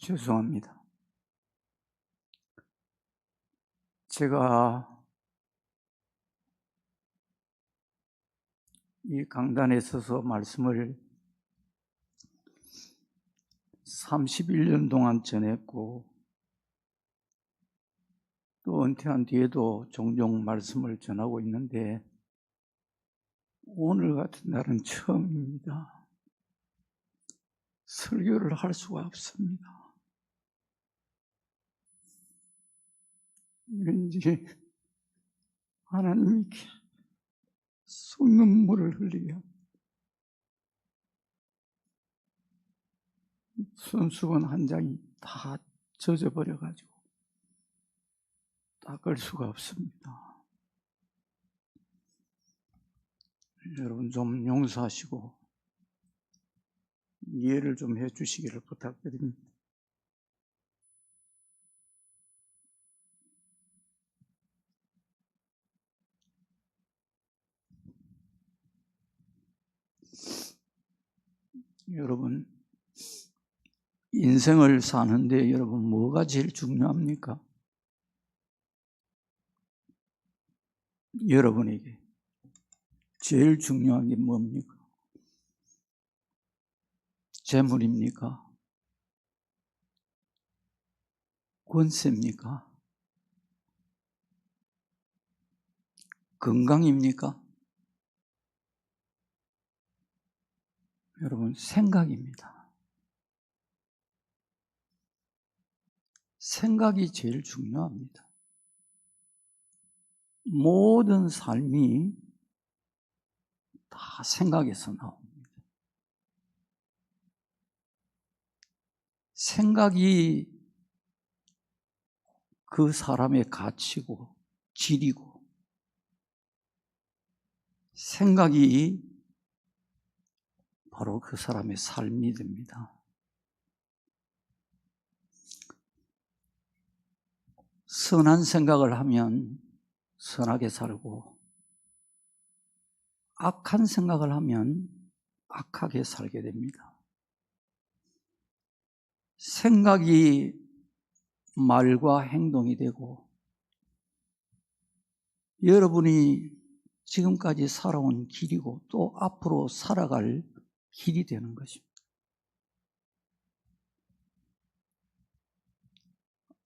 죄송합니다. 제가 이 강단에 서서 말씀을 31년 동안 전했고 또 은퇴한 뒤에도 종종 말씀을 전하고 있는데 오늘 같은 날은 처음입니다. 설교를 할 수가 없습니다. 왠지 하나님께 쏟눈물을 흘리게 합니다. 손수건 한 장이 다 젖어버려가지고 닦을 수가 없습니다. 여러분 좀 용서하시고 이해를 좀 해주시기를 부탁드립니다. 여러분, 인생을 사는데 여러분 뭐가 제일 중요합니까? 여러분에게 제일 중요한 게 뭡니까? 재물입니까? 권세입니까? 건강입니까? 여러분, 생각입니다. 생각이 제일 중요합니다. 모든 삶이 다 생각에서 나옵니다. 생각이 그 사람의 가치고 질이고 생각이 바로 그 사람의 삶이 됩니다. 선한 생각을 하면 선하게 살고 악한 생각을 하면 악하게 살게 됩니다. 생각이 말과 행동이 되고 여러분이 지금까지 살아온 길이고 또 앞으로 살아갈 길이 되는 것입니다.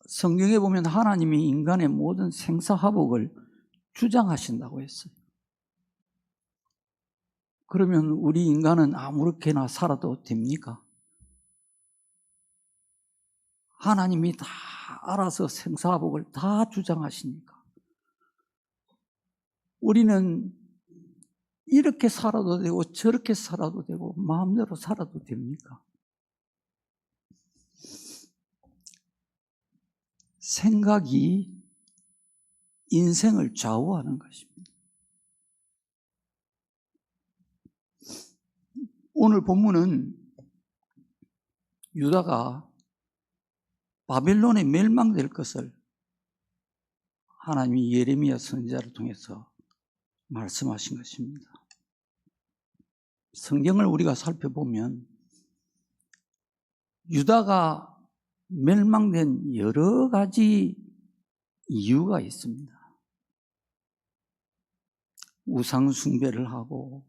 성경에 보면 하나님이 인간의 모든 생사화복을 주장하신다고 했어요. 그러면 우리 인간은 아무렇게나 살아도 됩니까? 하나님이 다 알아서 생사화복을 다 주장하시니까 우리는 이렇게 살아도 되고 저렇게 살아도 되고 마음대로 살아도 됩니까? 생각이 인생을 좌우하는 것입니다. 오늘 본문은 유다가 바벨론에 멸망될 것을 하나님이 예레미야 선지자를 통해서 말씀하신 것입니다. 성경을 우리가 살펴보면 유다가 멸망된 여러 가지 이유가 있습니다. 우상 숭배를 하고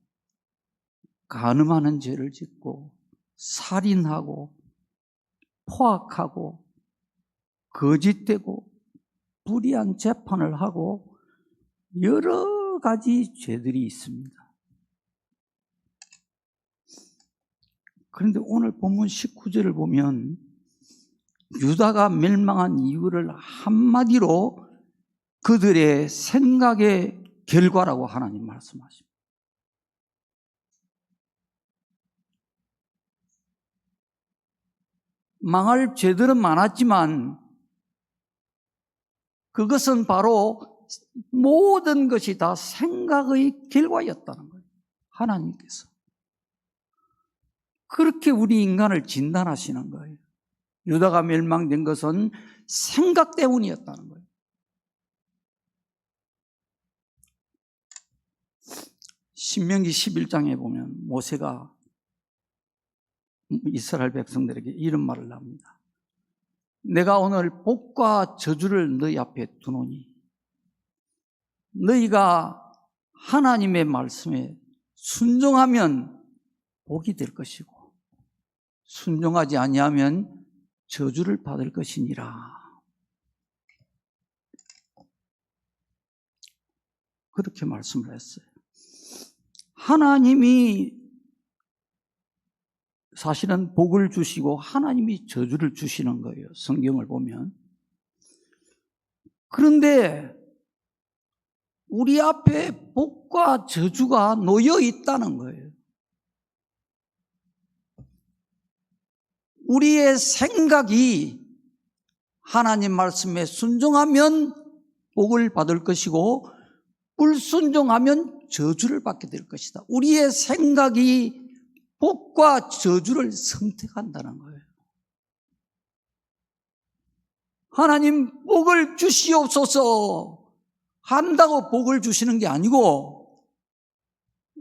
간음하는 죄를 짓고 살인하고 포악하고 거짓되고 불의한 재판을 하고 여러 가지 죄들이 있습니다. 그런데 오늘 본문 19절을 보면 유다가 멸망한 이유를 한마디로 그들의 생각의 결과라고 하나님 말씀하십니다. 망할 죄들은 많았지만 그것은 바로 모든 것이 다 생각의 결과였다는 거예요. 하나님께서 그렇게 우리 인간을 진단하시는 거예요. 유다가 멸망된 것은 생각 때문이었다는 거예요. 신명기 11장에 보면 모세가 이스라엘 백성들에게 이런 말을 합니다. 내가 오늘 복과 저주를 너희 앞에 두노니 너희가 하나님의 말씀에 순종하면 복이 될 것이고 순종하지 아니하면 저주를 받을 것이니라. 그렇게 말씀을 했어요. 하나님이 사실은 복을 주시고 하나님이 저주를 주시는 거예요. 성경을 보면. 그런데 우리 앞에 복과 저주가 놓여 있다는 거예요. 우리의 생각이 하나님 말씀에 순종하면 복을 받을 것이고 불순종하면 저주를 받게 될 것이다. 우리의 생각이 복과 저주를 선택한다는 거예요. 하나님 복을 주시옵소서 한다고 복을 주시는 게 아니고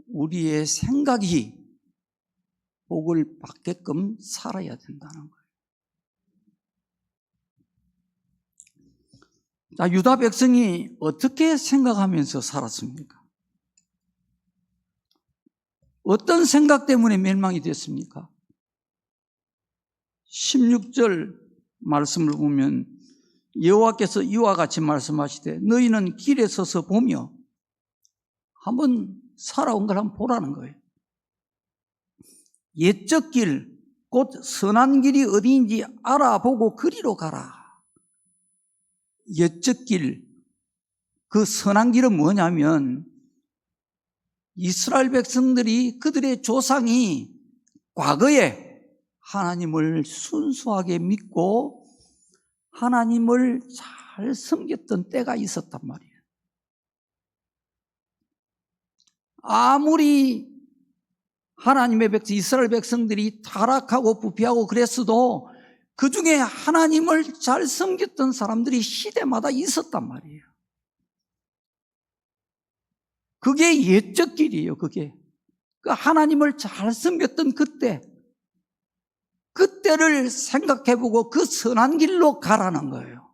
우리의 생각이 복을 받게끔 살아야 된다는 거예요. 자, 유다 백성이 어떻게 생각하면서 살았습니까? 어떤 생각 때문에 멸망이 됐습니까? 16절 말씀을 보면 여호와께서 이와 같이 말씀하시되 너희는 길에 서서 보며 한번 살아온 걸 한번 보라는 거예요. 옛적 길, 곧 선한 길이 어디인지 알아보고 그리로 가라. 옛적 길, 그 선한 길은 뭐냐면 이스라엘 백성들이 그들의 조상이 과거에 하나님을 순수하게 믿고 하나님을 잘 섬겼던 때가 있었단 말이에요. 아무리 하나님의 백성, 이스라엘 백성들이 타락하고 부패하고 그랬어도 그 중에 하나님을 잘 섬겼던 사람들이 시대마다 있었단 말이에요. 그게 옛적 길이에요, 그게. 그 하나님을 잘 섬겼던 그때를 생각해보고 그 선한 길로 가라는 거예요.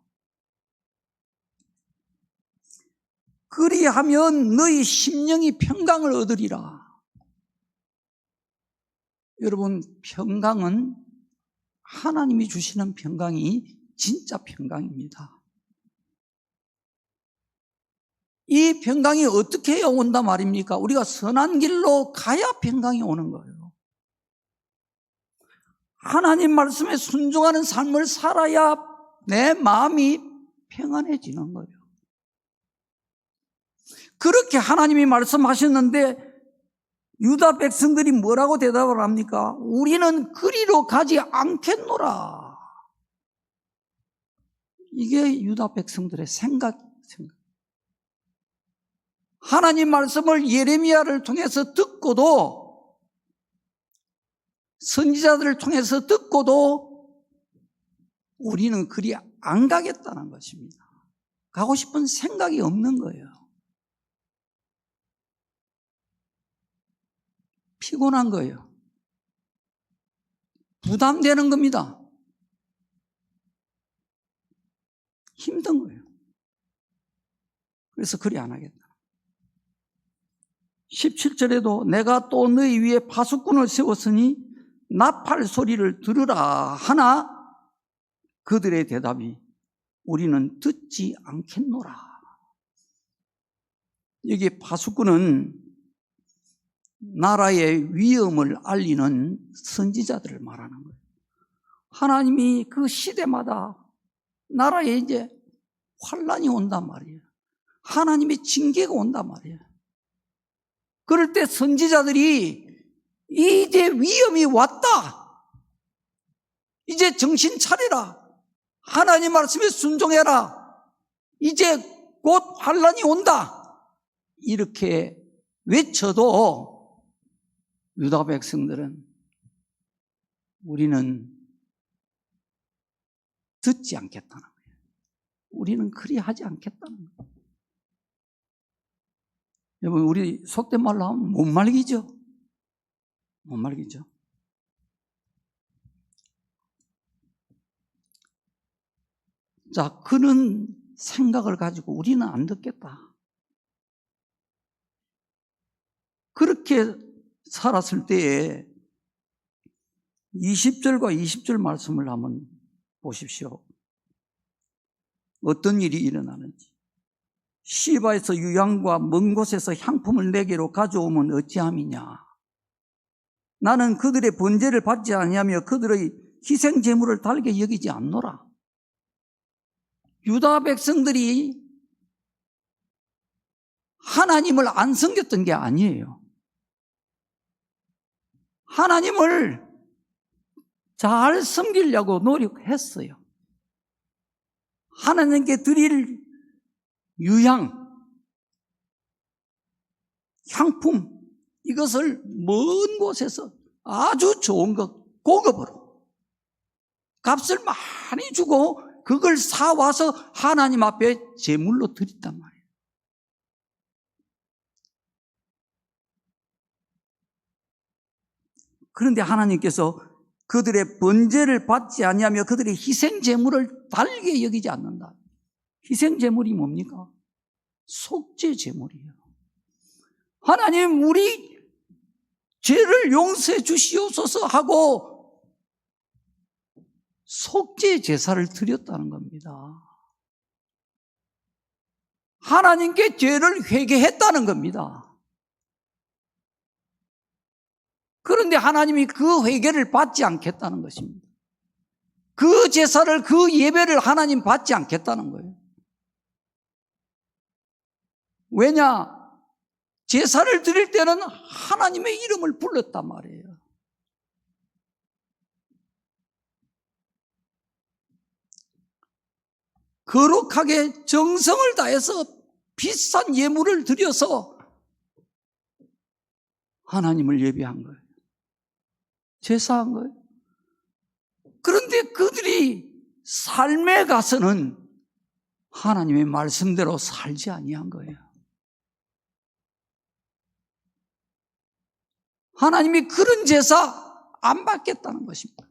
그리하면 너희 심령이 평강을 얻으리라. 여러분, 평강은 하나님이 주시는 평강이 진짜 평강입니다. 이 평강이 어떻게 온단 말입니까? 우리가 선한 길로 가야 평강이 오는 거예요. 하나님 말씀에 순종하는 삶을 살아야 내 마음이 평안해지는 거예요. 그렇게 하나님이 말씀하셨는데 유다 백성들이 뭐라고 대답을 합니까? 우리는 그리로 가지 않겠노라. 이게 유다 백성들의 생각. 하나님 말씀을 예레미야를 통해서 듣고도 선지자들을 통해서 듣고도 우리는 그리 안 가겠다는 것입니다. 가고 싶은 생각이 없는 거예요. 피곤한 거예요. 부담되는 겁니다. 힘든 거예요. 그래서 그리 안 하겠다. 17절에도 내가 또 너희 위에 파수꾼을 세웠으니 나팔 소리를 들으라 하나 그들의 대답이 우리는 듣지 않겠노라. 여기 파수꾼은 나라의 위험을 알리는 선지자들을 말하는 거예요. 하나님이 그 시대마다 나라에 이제 환란이 온단 말이에요. 하나님의 징계가 온단 말이에요. 그럴 때 선지자들이 이제 위험이 왔다. 이제 정신 차리라. 하나님 말씀에 순종해라. 이제 곧 환란이 온다. 이렇게 외쳐도 유다 백성들은 우리는 듣지 않겠다는 거예요. 우리는 그리하지 않겠다는 거예요. 여러분, 우리 속된 말로 하면 못 말기죠. 못 말기죠. 자, 그런 생각을 가지고 우리는 안 듣겠다. 그렇게 살았을 때에 20절과 20절 말씀을 한번 보십시오. 어떤 일이 일어나는지. 시바에서 유향과 먼 곳에서 향품을 내게로 가져오면 어찌함이냐. 나는 그들의 번제를 받지 아니하며 그들의 희생 제물을 달게 여기지 않노라. 유다 백성들이 하나님을 안 섬겼던 게 아니에요. 하나님을 잘 섬기려고 노력했어요. 하나님께 드릴 유향, 향품, 이것을 먼 곳에서 아주 좋은 것, 고급으로 값을 많이 주고 그걸 사와서 하나님 앞에 제물로 드렸단 말이에요. 그런데 하나님께서 그들의 번제를 받지 아니하며 그들의 희생 제물을 달게 여기지 않는다. 희생 제물이 뭡니까? 속죄 제물이에요. 하나님, 우리 죄를 용서해 주시옵소서 하고 속죄 제사를 드렸다는 겁니다. 하나님께 죄를 회개했다는 겁니다. 그런데 하나님이 그 회개를 받지 않겠다는 것입니다. 그 제사를, 그 예배를 하나님 받지 않겠다는 거예요. 왜냐? 제사를 드릴 때는 하나님의 이름을 불렀단 말이에요. 거룩하게 정성을 다해서 비싼 예물을 드려서 하나님을 예배한 거예요. 제사한 거예요. 그런데 그들이 삶에 가서는 하나님의 말씀대로 살지 아니한 거예요. 하나님이 그런 제사 안 받겠다는 것입니다.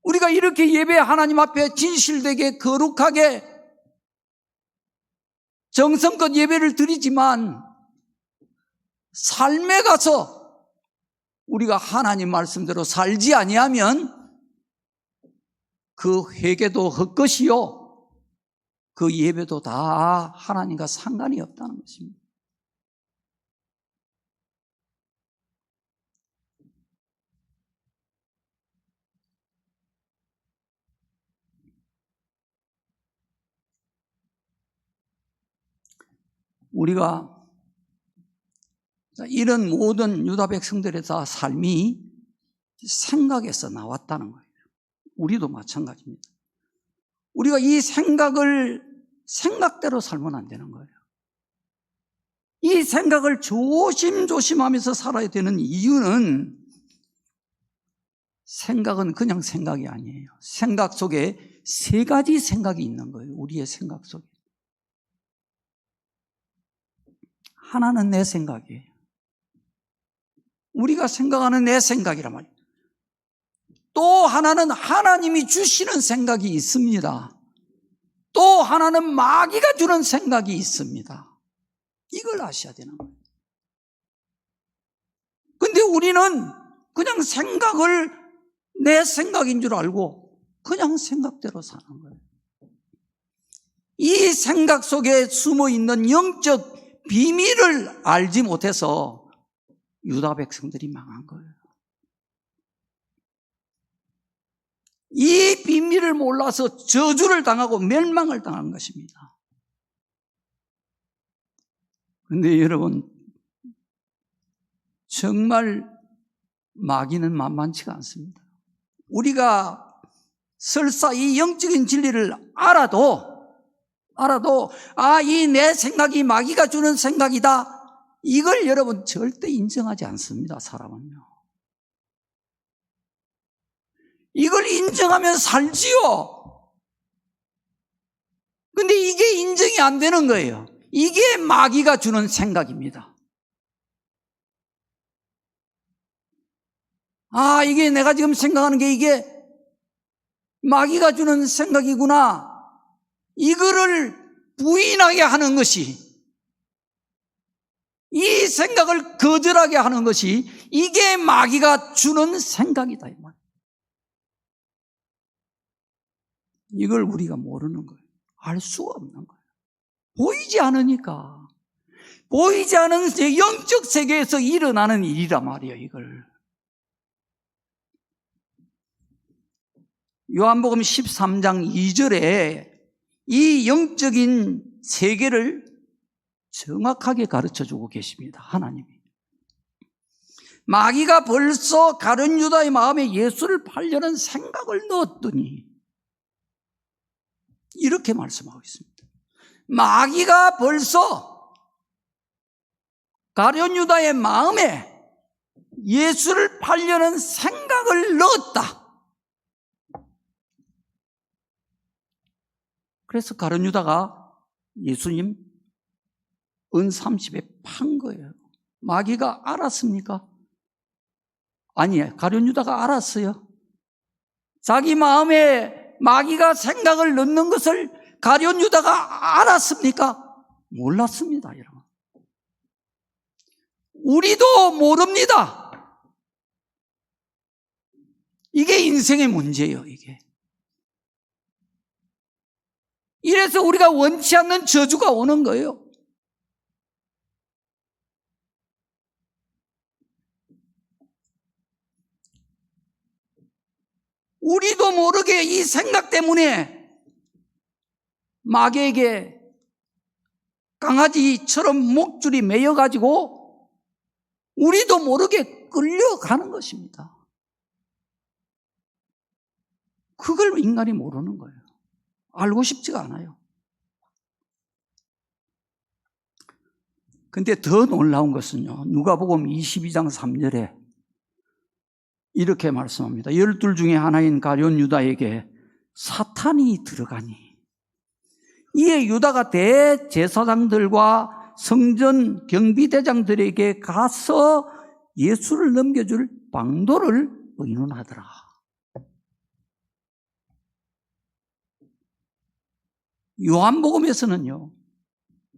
우리가 이렇게 예배 하나님 앞에 진실되게 거룩하게 정성껏 예배를 드리지만 삶에 가서 우리가 하나님 말씀대로 살지 아니하면 그 회개도 헛것이요, 그 예배도 다 하나님과 상관이 없다는 것입니다. 우리가 이런 모든 유다 백성들의 다 삶이 생각에서 나왔다는 거예요. 우리도 마찬가지입니다. 우리가 이 생각을 생각대로 살면 안 되는 거예요. 이 생각을 조심조심하면서 살아야 되는 이유는 생각은 그냥 생각이 아니에요. 생각 속에 세 가지 생각이 있는 거예요. 우리의 생각 속에. 하나는 내 생각이에요. 우리가 생각하는 내 생각이란 말이에요. 또 하나는 하나님이 주시는 생각이 있습니다. 또 하나는 마귀가 주는 생각이 있습니다. 이걸 아셔야 되는 거예요. 근데 우리는 그냥 생각을 내 생각인 줄 알고 그냥 생각대로 사는 거예요. 이 생각 속에 숨어 있는 영적 비밀을 알지 못해서 유다 백성들이 망한 거예요. 이 비밀을 몰라서 저주를 당하고 멸망을 당한 것입니다. 그런데 여러분, 정말 마귀는 만만치가 않습니다. 우리가 설사 이 영적인 진리를 알아도 이 내 생각이 마귀가 주는 생각이다, 이걸 여러분 절대 인정하지 않습니다. 사람은요. 이걸 인정하면 살지요. 근데 이게 인정이 안 되는 거예요. 이게 마귀가 주는 생각입니다. 이게 내가 지금 생각하는 게 이게 마귀가 주는 생각이구나. 이거를 부인하게 하는 것이, 이 생각을 거절하게 하는 것이, 이게 마귀가 주는 생각이다, 이 말. 이걸 우리가 모르는 거예요. 알 수가 없는 거예요. 보이지 않으니까. 보이지 않은 영적 세계에서 일어나는 일이란 말이에요, 이걸. 요한복음 13장 2절에 이 영적인 세계를 정확하게 가르쳐주고 계십니다. 하나님이. 마귀가 벌써 가룟 유다의 마음에 예수를 팔려는 생각을 넣었더니, 이렇게 말씀하고 있습니다. 마귀가 벌써 가룟 유다의 마음에 예수를 팔려는 생각을 넣었다. 그래서 가룟 유다가 예수님 은 30에 판 거예요. 마귀가 알았습니까? 아니에요. 가룟 유다가 알았어요. 자기 마음에 마귀가 생각을 넣는 것을 가룟 유다가 알았습니까? 몰랐습니다, 여러분. 우리도 모릅니다. 이게 인생의 문제예요, 이게. 이래서 우리가 원치 않는 저주가 오는 거예요. 우리도 모르게 이 생각 때문에 마귀에게 강아지처럼 목줄이 매여가지고 우리도 모르게 끌려가는 것입니다. 그걸 인간이 모르는 거예요. 알고 싶지가 않아요. 근데 더 놀라운 것은요, 누가복음 22장 3절에 이렇게 말씀합니다. 12 중에 하나인 가룟 유다에게 사탄이 들어가니, 이에 유다가 대제사장들과 성전 경비대장들에게 가서 예수를 넘겨줄 방도를 의논하더라. 요한복음에서는요,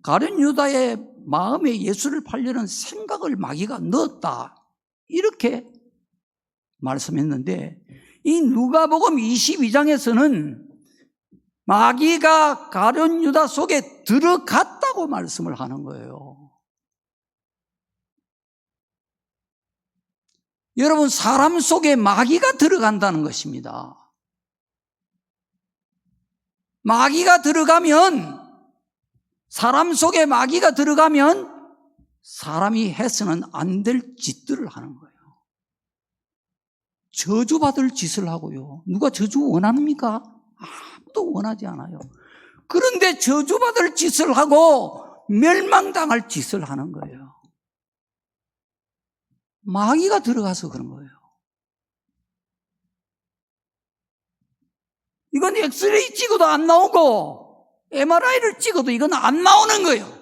가룟 유다의 마음에 예수를 팔려는 생각을 마귀가 넣었다, 이렇게 말씀했는데, 이 누가복음 22장에서는 마귀가 가룟 유다 속에 들어갔다고 말씀을 하는 거예요. 여러분, 사람 속에 마귀가 들어간다는 것입니다. 마귀가 들어가면, 사람 속에 마귀가 들어가면 사람이 해서는 안 될 짓들을 하는 거예요. 저주받을 짓을 하고요. 누가 저주 원합니까? 아무도 원하지 않아요. 그런데 저주받을 짓을 하고 멸망당할 짓을 하는 거예요. 마귀가 들어가서 그런 거예요. 이건 엑스레이 찍어도 안 나오고 MRI를 찍어도 이건 안 나오는 거예요.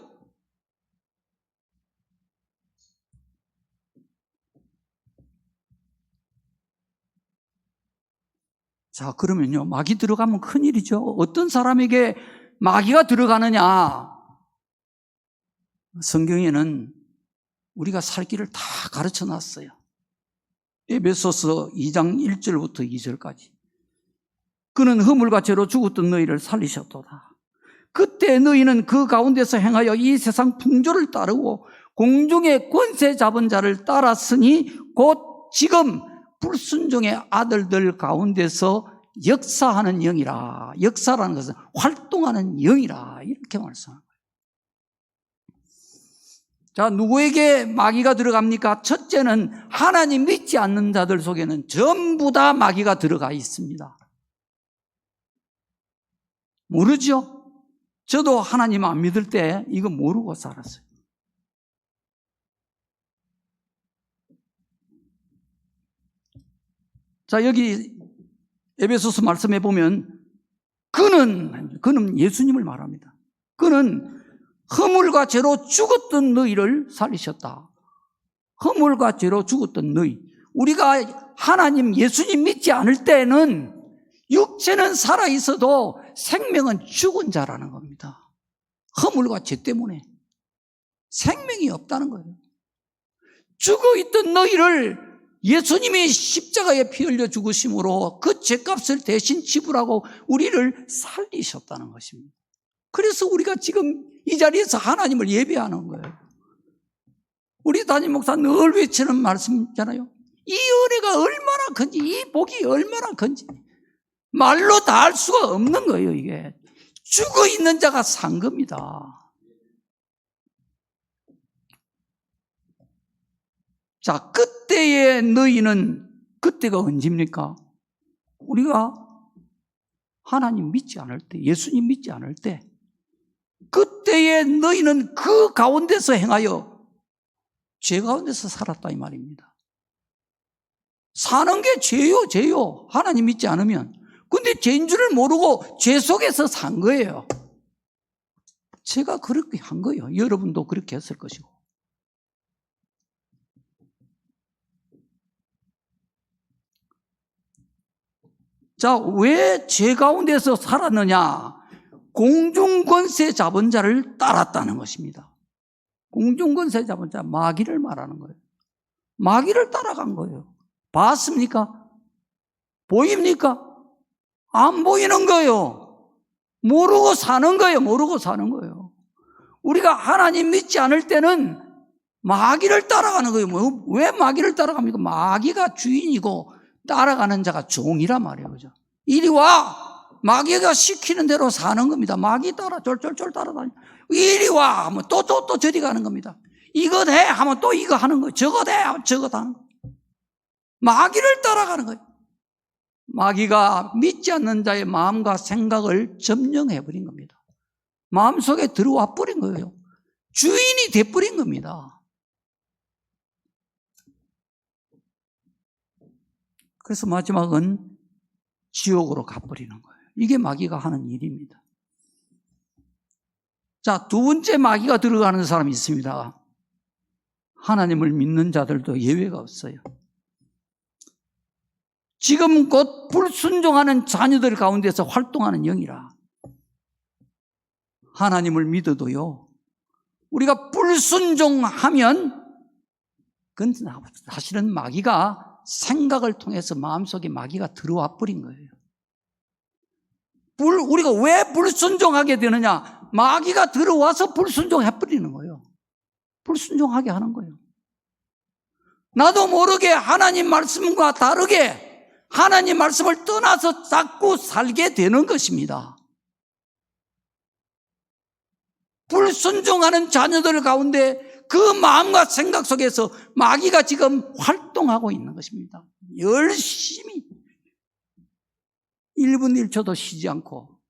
자, 그러면요, 마귀 들어가면 큰일이죠. 어떤 사람에게 마귀가 들어가느냐? 성경에는 우리가 살 길을 다 가르쳐 놨어요. 에베소서 2장 1절부터 2절까지. 그는 허물과 죄로 죽었던 너희를 살리셨도다. 그때 너희는 그 가운데서 행하여 이 세상 풍조를 따르고 공중의 권세 잡은 자를 따랐으니 곧 지금 불순종의 아들들 가운데서 역사하는 영이라. 역사라는 것은 활동하는 영이라. 이렇게 말씀합니다. 자, 누구에게 마귀가 들어갑니까? 첫째는 하나님 믿지 않는 자들 속에는 전부 다 마귀가 들어가 있습니다. 모르죠? 저도 하나님 안 믿을 때 이거 모르고 살았어요. 자, 여기 에베소서 말씀해 보면 그는 예수님을 말합니다. 그는 허물과 죄로 죽었던 너희를 살리셨다. 허물과 죄로 죽었던 너희. 우리가 하나님 예수님 믿지 않을 때는 육체는 살아있어도 생명은 죽은 자라는 겁니다. 허물과 죄 때문에 생명이 없다는 거예요. 죽어있던 너희를 예수님이 십자가에 피 흘려 죽으심으로 그 죄값을 대신 지불하고 우리를 살리셨다는 것입니다. 그래서 우리가 지금 이 자리에서 하나님을 예배하는 거예요. 우리 담임 목사 늘 외치는 말씀이잖아요. 이 은혜가 얼마나 큰지, 이 복이 얼마나 큰지 말로 다 할 수가 없는 거예요. 이게 죽어있는 자가 산 겁니다. 자, 그때의 너희는, 그때가 언제입니까? 우리가 하나님 믿지 않을 때, 예수님 믿지 않을 때, 그때의 너희는 그 가운데서 행하여 죄 가운데서 살았다 이 말입니다. 사는 게 죄요, 죄요. 하나님 믿지 않으면. 근데 죄인 줄을 모르고 죄 속에서 산 거예요. 제가 그렇게 한 거예요. 여러분도 그렇게 했을 것이고. 자, 왜 죄 가운데서 살았느냐? 공중권세 잡은 자를 따랐다는 것입니다. 공중권세 잡은 자, 마귀를 말하는 거예요. 마귀를 따라간 거예요. 봤습니까? 보입니까? 안 보이는 거예요. 모르고 사는 거예요. 모르고 사는 거예요. 우리가 하나님 믿지 않을 때는 마귀를 따라가는 거예요. 왜 마귀를 따라갑니까? 마귀가 주인이고 따라가는 자가 종이란 말이에요. 그죠? 이리 와! 마귀가 시키는 대로 사는 겁니다. 마귀 따라 쫄쫄쫄 따라다니. 이리 와! 하면 또 저리 가는 겁니다. 이거 돼! 하면 또 이거 하는 거예요. 저거 돼! 하면 저거 하는 거예요. 마귀를 따라가는 거예요. 마귀가 믿지 않는 자의 마음과 생각을 점령해버린 겁니다. 마음속에 들어와 버린 거예요. 주인이 돼버린 겁니다. 그래서 마지막은 지옥으로 가버리는 거예요. 이게 마귀가 하는 일입니다. 자, 두 번째 마귀가 들어가는 사람이 있습니다. 하나님을 믿는 자들도 예외가 없어요. 지금 곧 불순종하는 자녀들 가운데서 활동하는 영이라. 하나님을 믿어도요, 우리가 불순종하면 그건 사실은 마귀가 생각을 통해서 마음속에 마귀가 들어와 버린 거예요. 우리가 왜 불순종하게 되느냐? 마귀가 들어와서 불순종해 버리는 거예요. 불순종하게 하는 거예요. 나도 모르게 하나님 말씀과 다르게 하나님 말씀을 떠나서 자꾸 살게 되는 것입니다. 불순종하는 자녀들 가운데 그 마음과 생각 속에서 마귀가 지금 활동하고 있는 것입니다. 열심히 1분 1초도 쉬지 않고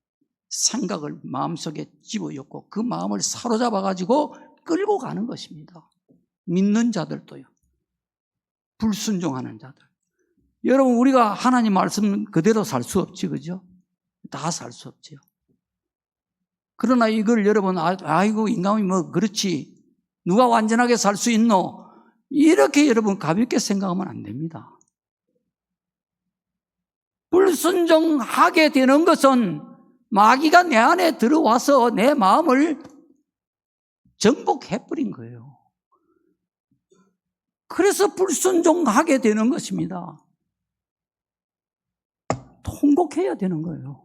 생각을 마음속에 집어넣고 그 마음을 사로잡아가지고 끌고 가는 것입니다. 믿는 자들도요. 불순종하는 자들. 여러분, 우리가 하나님 말씀 그대로 살 수 없지, 그죠? 다 살 수 없지요. 그러나 이걸 여러분, 아이고, 인간이 뭐, 그렇지. 누가 완전하게 살 수 있노? 이렇게 여러분 가볍게 생각하면 안 됩니다. 불순종하게 되는 것은 마귀가 내 안에 들어와서 내 마음을 정복해버린 거예요. 그래서 불순종하게 되는 것입니다. 통곡해야 되는 거예요.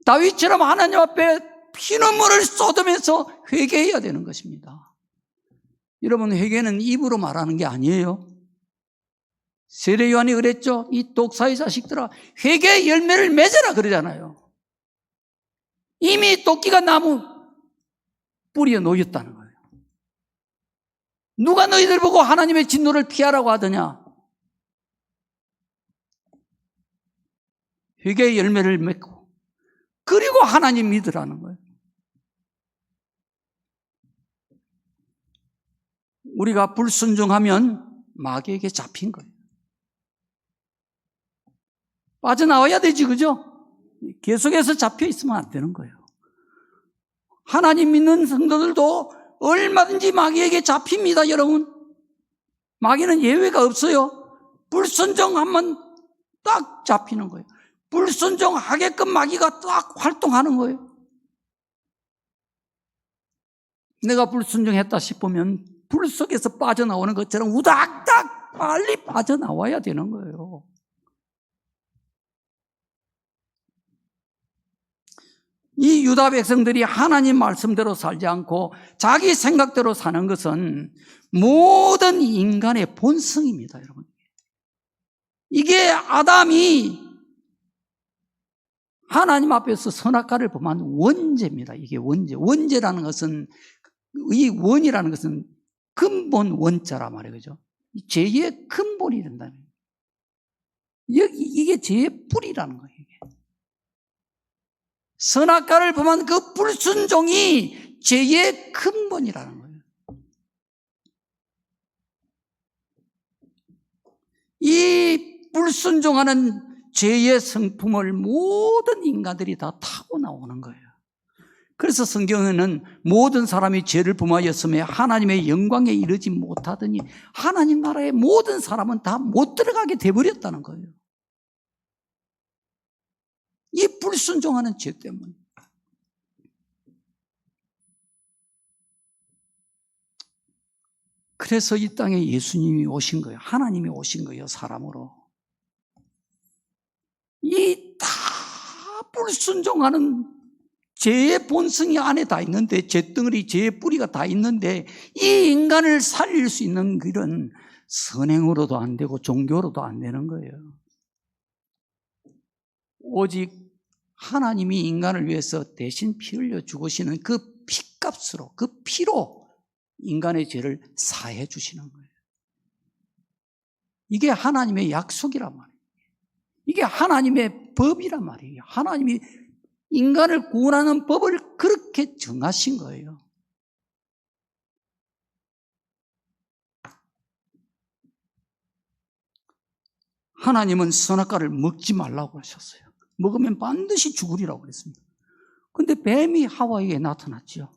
다윗처럼 하나님 앞에 피눈물을 쏟으면서 회개해야 되는 것입니다. 여러분, 회개는 입으로 말하는 게 아니에요. 세례 요한이 그랬죠. 이 독사의 자식들아, 회개의 열매를 맺어라 그러잖아요. 이미 도끼가 나무 뿌리에 놓였다는 거예요. 누가 너희들 보고 하나님의 진노를 피하라고 하더냐? 회개의 열매를 맺고 그리고 하나님 믿으라는 거예요. 우리가 불순종하면 마귀에게 잡힌 거예요. 빠져나와야 되지, 그죠? 계속해서 잡혀 있으면 안 되는 거예요. 하나님 믿는 성도들도 얼마든지 마귀에게 잡힙니다, 여러분. 마귀는 예외가 없어요. 불순종하면 딱 잡히는 거예요. 불순종하게끔 마귀가 딱 활동하는 거예요. 내가 불순종했다 싶으면 불 속에서 빠져나오는 것처럼 우닥닥 빨리 빠져나와야 되는 거예요. 이 유다 백성들이 하나님 말씀대로 살지 않고 자기 생각대로 사는 것은 모든 인간의 본성입니다, 여러분. 이게 아담이 하나님 앞에서 선악과를 범한 원죄입니다. 이게 원죄. 원죄라는 것은, 이 원이라는 것은 근본 원자라 말이에요. 그죠? 죄의 근본이 된다는 거예요. 이게 죄의 뿌리라는 거예요. 이게. 선악과를 범한 그 불순종이 죄의 근본이라는 거예요. 이 불순종하는 죄의 성품을 모든 인간들이 다 타고 나오는 거예요. 그래서 성경에는 모든 사람이 죄를 범하였으며 하나님의 영광에 이르지 못하더니 하나님 나라의 모든 사람은 다 못 들어가게 돼버렸다는 거예요. 이 불순종하는 죄 때문에. 그래서 이 땅에 예수님이 오신 거예요. 하나님이 오신 거예요, 사람으로. 이 다 불순종하는 죄의 본성이 안에 다 있는데, 죄덩어리, 죄의 뿌리가 다 있는데, 이 인간을 살릴 수 있는 길은 선행으로도 안 되고 종교로도 안 되는 거예요. 오직 하나님이 인간을 위해서 대신 피 흘려 죽으시는 그 피값으로, 그 피로 인간의 죄를 사해 주시는 거예요. 이게 하나님의 약속이란 말이에요. 이게 하나님의 법이란 말이에요. 하나님이 인간을 구원하는 법을 그렇게 정하신 거예요. 하나님은 선악과를 먹지 말라고 하셨어요. 먹으면 반드시 죽으리라고 그랬습니다. 그런데 뱀이 하와에게 나타났죠.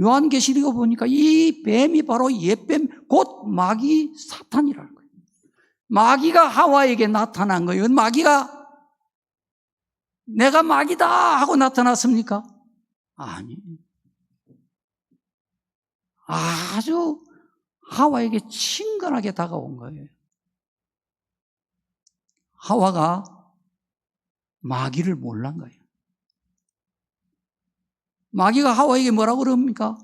요한계시록에 보니까 이 뱀이 바로 옛뱀, 곧 마귀 사탄이라는 거예요. 마귀가 하와에게 나타난 거예요. 마귀가 내가 마귀다 하고 나타났습니까? 아니. 아주 하와에게 친근하게 다가온 거예요. 하와가 마귀를 몰란 거예요. 마귀가 하와에게 뭐라고 그럽니까?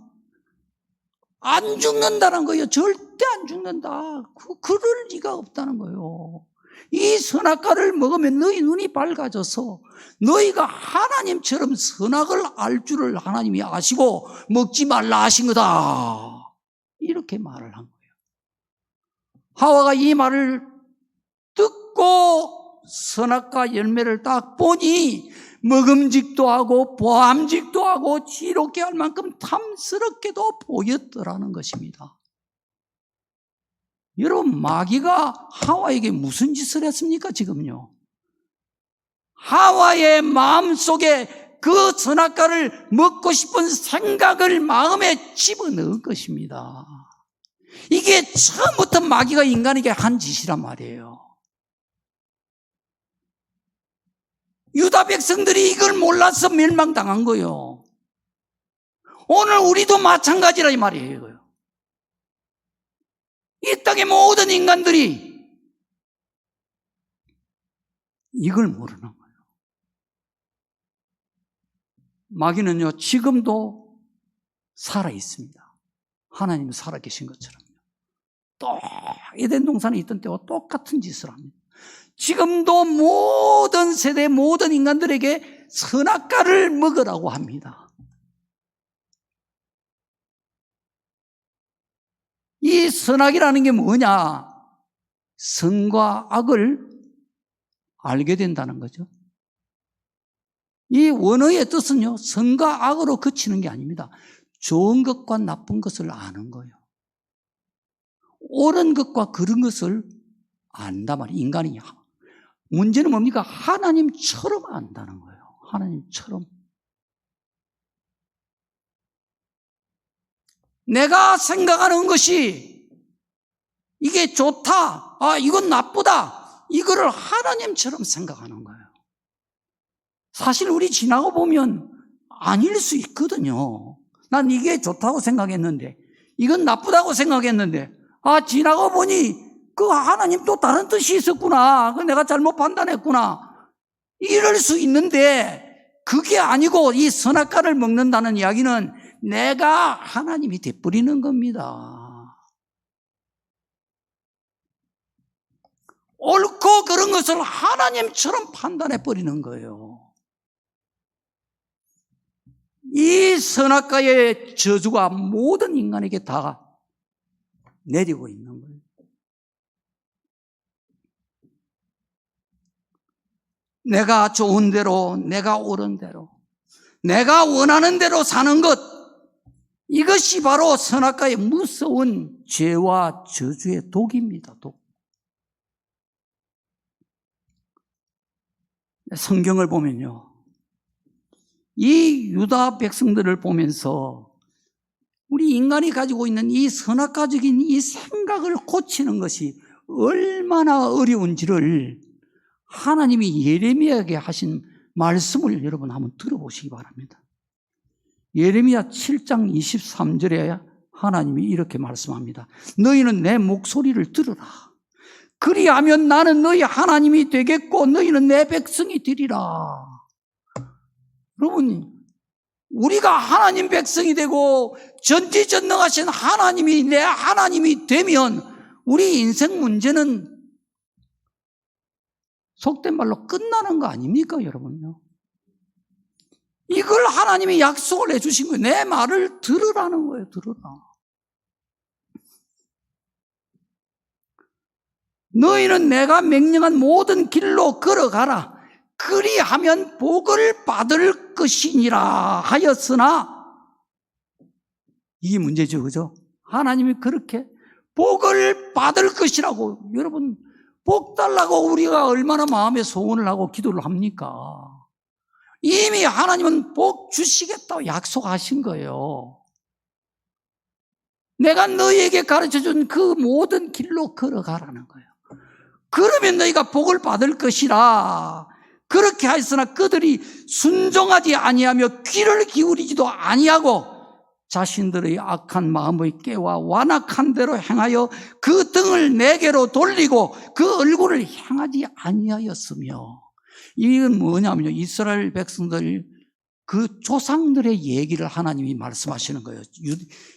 안 죽는다는 거예요. 절대 안 죽는다. 그럴 리가 없다는 거예요. 이 선악과를 먹으면 너희 눈이 밝아져서 너희가 하나님처럼 선악을 알 줄을 하나님이 아시고 먹지 말라 하신 거다. 이렇게 말을 한 거예요. 하와가 이 말을 듣고 선악과 열매를 딱 보니 먹음직도 하고 보암직도 하고 지롭게 할 만큼 탐스럽게도 보였더라는 것입니다. 여러분, 마귀가 하와에게 무슨 짓을 했습니까, 지금요? 하와의 마음속에 그 선악과를 먹고 싶은 생각을 마음에 집어넣은 것입니다. 이게 처음부터 마귀가 인간에게 한 짓이란 말이에요. 유다 백성들이 이걸 몰라서 멸망당한 거예요. 오늘 우리도 마찬가지라 이 말이에요. 이 땅의 모든 인간들이 이걸 모르는 거예요. 마귀는요, 지금도 살아 있습니다. 하나님이 살아 계신 것처럼요. 에덴 동산에 있던 때와 똑같은 짓을 합니다. 지금도 모든 세대 모든 인간들에게 선악과를 먹으라고 합니다. 이 선악이라는 게 뭐냐? 선과 악을 알게 된다는 거죠. 이 원어의 뜻은요, 선과 악으로 그치는 게 아닙니다. 좋은 것과 나쁜 것을 아는 거예요. 옳은 것과 그른 것을 안다 말이에요. 인간이. 문제는 뭡니까? 하나님처럼 안다는 거예요. 하나님처럼. 내가 생각하는 것이 이게 좋다, 이건 나쁘다, 이거를 하나님처럼 생각하는 거예요. 사실 우리 지나고 보면 아닐 수 있거든요. 난 이게 좋다고 생각했는데, 이건 나쁘다고 생각했는데, 지나고 보니 그 하나님 또 다른 뜻이 있었구나, 내가 잘못 판단했구나, 이럴 수 있는데, 그게 아니고 이 선악과를 먹는다는 이야기는 내가 하나님이 돼버리는 겁니다. 옳고 그런 것을 하나님처럼 판단해버리는 거예요. 이 선악과의 저주가 모든 인간에게 다 내리고 있는 거예요. 내가 좋은 대로, 내가 옳은 대로, 내가 원하는 대로 사는 것, 이것이 바로 선악과의 무서운 죄와 저주의 독입니다. 독. 성경을 보면요, 이 유다 백성들을 보면서 우리 인간이 가지고 있는 이 선악과적인 이 생각을 고치는 것이 얼마나 어려운지를 하나님이 예레미야에게 하신 말씀을 여러분 한번 들어보시기 바랍니다. 예레미야 7장 23절에 하나님이 이렇게 말씀합니다. 너희는 내 목소리를 들으라. 그리하면 나는 너희 하나님이 되겠고 너희는 내 백성이 되리라. 여러분, 우리가 하나님 백성이 되고 전지전능하신 하나님이 내 하나님이 되면 우리 인생 문제는 속된 말로 끝나는 거 아닙니까, 여러분요? 이걸 하나님이 약속을 해주신 거예요. 내 말을 들으라는 거예요. 들으라. 너희는 내가 명령한 모든 길로 걸어가라. 그리하면 복을 받을 것이니라 하였으나, 이게 문제죠, 그죠? 하나님이 그렇게 복을 받을 것이라고. 여러분, 복 달라고 우리가 얼마나 마음에 소원을 하고 기도를 합니까? 이미 하나님은 복 주시겠다고 약속하신 거예요. 내가 너희에게 가르쳐준 그 모든 길로 걸어가라는 거예요. 그러면 너희가 복을 받을 것이라. 그렇게 하였으나 그들이 순종하지 아니하며 귀를 기울이지도 아니하고 자신들의 악한 마음의 깨와 완악한 대로 행하여 그 등을 내게로 돌리고 그 얼굴을 향하지 아니하였으며. 이건 뭐냐면요, 이스라엘 백성들 그 조상들의 얘기를 하나님이 말씀하시는 거예요.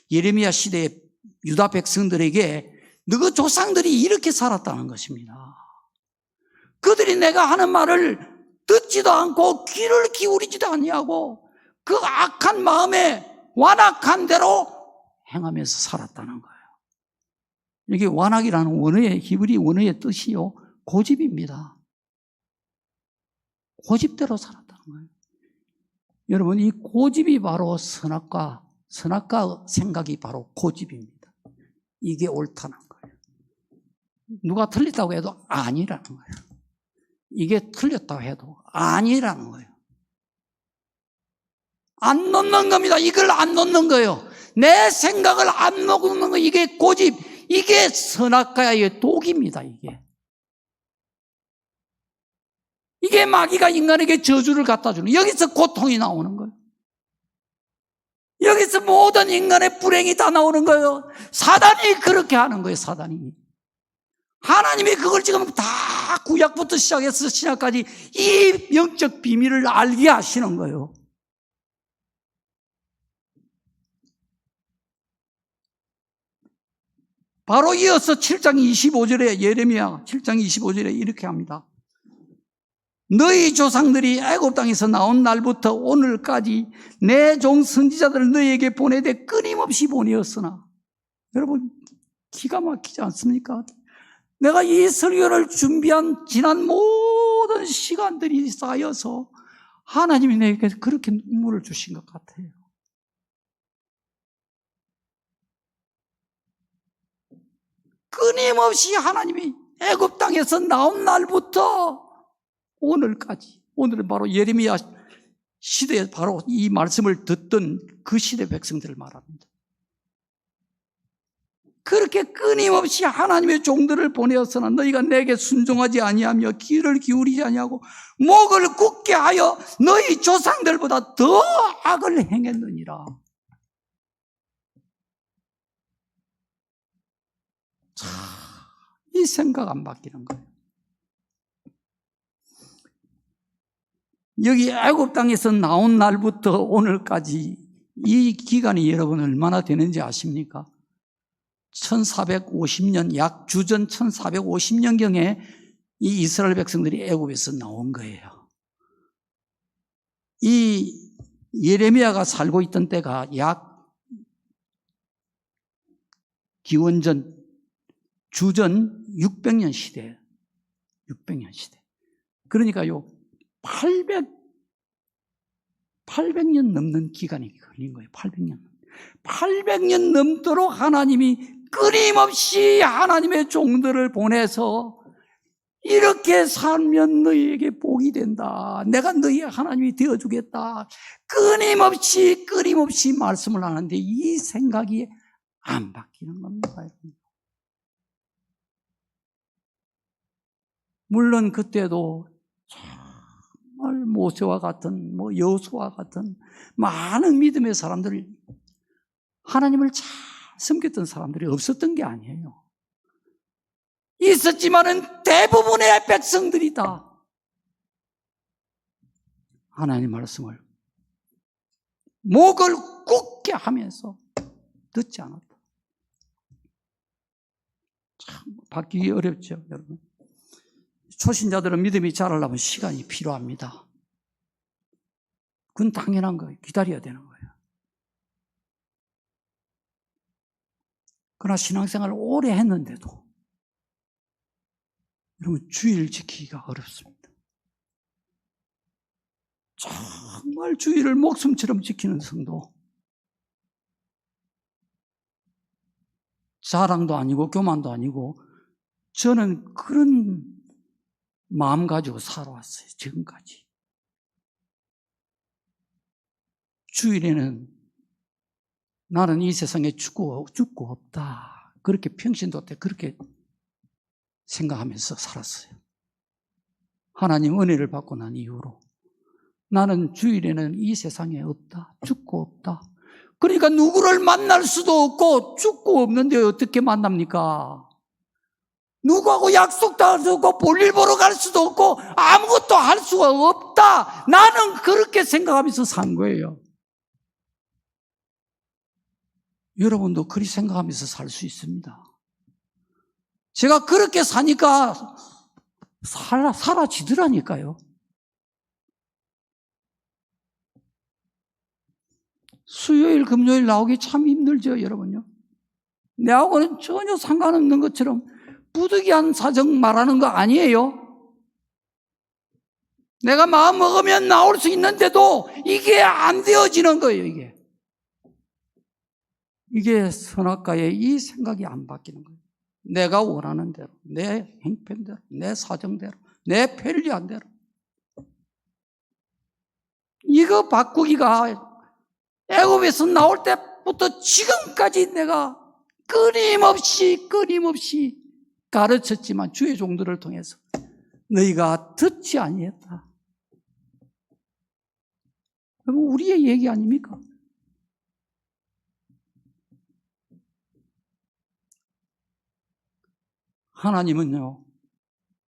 예레미야 시대의 유다 백성들에게 너희 조상들이 이렇게 살았다는 것입니다. 그들이 내가 하는 말을 듣지도 않고 귀를 기울이지도 아니하고 그 악한 마음에 완악한 대로 행하면서 살았다는 거예요. 이게 완악이라는 원어의 히브리 원어의 뜻이요, 고집입니다. 고집대로 살았다는 거예요. 여러분, 이 고집이 바로 선악과 생각이 바로 고집입니다. 이게 옳다는 거예요. 누가 틀렸다고 해도 아니라는 거예요. 이게 틀렸다고 해도 아니라는 거예요. 안 놓는 겁니다. 이걸 안 놓는 거예요. 내 생각을 안 놓는 거, 이게 고집, 이게 선악과의 독입니다. 이게 마귀가 인간에게 저주를 갖다 주는, 여기서 고통이 나오는 거예요. 여기서 모든 인간의 불행이 다 나오는 거예요. 사단이 그렇게 하는 거예요. 사단이. 하나님이 그걸 지금 다 구약부터 시작해서 신약까지 이 영적 비밀을 알게 하시는 거예요. 바로 이어서 7장 25절에 예레미야 7장 25절에 이렇게 합니다. 너희 조상들이 애굽 땅에서 나온 날부터 오늘까지 내 종 선지자들을 너희에게 보내되 끊임없이 보내었으나, 여러분 기가 막히지 않습니까? 내가 이 설교를 준비한 지난 모든 시간들이 쌓여서 하나님이 내게 그렇게 눈물을 주신 것 같아요. 끊임없이 하나님이 애굽 땅에서 나온 날부터 오늘까지, 오늘은 바로 예레미야 시대에 바로 이 말씀을 듣던 그 시대 백성들을 말합니다. 그렇게 끊임없이 하나님의 종들을 보내었으나 너희가 내게 순종하지 아니하며 귀를 기울이지 아니하고 목을 굳게 하여 너희 조상들보다 더 악을 행했느니라. 참, 이 생각 안 바뀌는 거예요. 여기 애굽 땅에서 나온 날부터 오늘까지 이 기간이 여러분 얼마나 되는지 아십니까? 1450년, 약 주전 1450년경에 이 이스라엘 백성들이 애굽에서 나온 거예요. 이 예레미야가 살고 있던 때가 약 기원전 주전 600년 시대예요. 600년 시대. 그러니까요, 800년 넘는 기간이 걸린 거예요. 800년 넘도록 하나님이 끊임없이 하나님의 종들을 보내서 이렇게 살면 너희에게 복이 된다. 내가 너희의 하나님이 되어주겠다. 끊임없이 말씀을 하는데 이 생각이 안 바뀌는 겁니다. 물론 그때도 정말 모세와 같은 여호수아와 같은 많은 믿음의 사람들이 하나님을 잘 섬겼던 사람들이 없었던 게 아니에요. 있었지만은 대부분의 백성들이 다 하나님 말씀을 목을 굳게 하면서 듣지 않았다. 참 바뀌기 어렵죠, 여러분. 초신자들은 믿음이 자라려면 시간이 필요합니다. 그건 당연한 거예요. 기다려야 되는 거예요. 그러나 신앙생활을 오래 했는데도 여러분 주의를 지키기가 어렵습니다. 정말 주의를 목숨처럼 지키는 성도, 자랑도 아니고 교만도 아니고 저는 그런 마음 가지고 살아왔어요. 지금까지. 주일에는 나는 이 세상에 죽고 없다. 그렇게 평신도 때 그렇게 생각하면서 살았어요. 하나님 은혜를 받고 난 이후로 나는 주일에는 이 세상에 없다. 죽고 없다. 그러니까 누구를 만날 수도 없고 죽고 없는데 어떻게 만납니까? 누구하고 약속도 할 수 없고 볼일 보러 갈 수도 없고 아무것도 할 수가 없다. 나는 그렇게 생각하면서 산 거예요. 여러분도 그렇게 생각하면서 살 수 있습니다. 제가 그렇게 사니까 사라지더라니까요. 수요일, 금요일 나오기 참 힘들죠, 여러분요. 내하고는 전혀 상관없는 것처럼 부득이한 사정 말하는 거 아니에요. 내가 마음 먹으면 나올 수 있는데도 이게 안 되어지는 거예요, 이게 선악과의 이 생각이 안 바뀌는 거예요. 내가 원하는 대로, 내 형편대로, 내 사정대로, 내 편리한 대로. 이거 바꾸기가 애굽에서 나올 때부터 지금까지 내가 끊임없이 가르쳤지만 주의 종들을 통해서 너희가 듣지 아니했다. 여러분, 우리의 얘기 아닙니까? 하나님은요,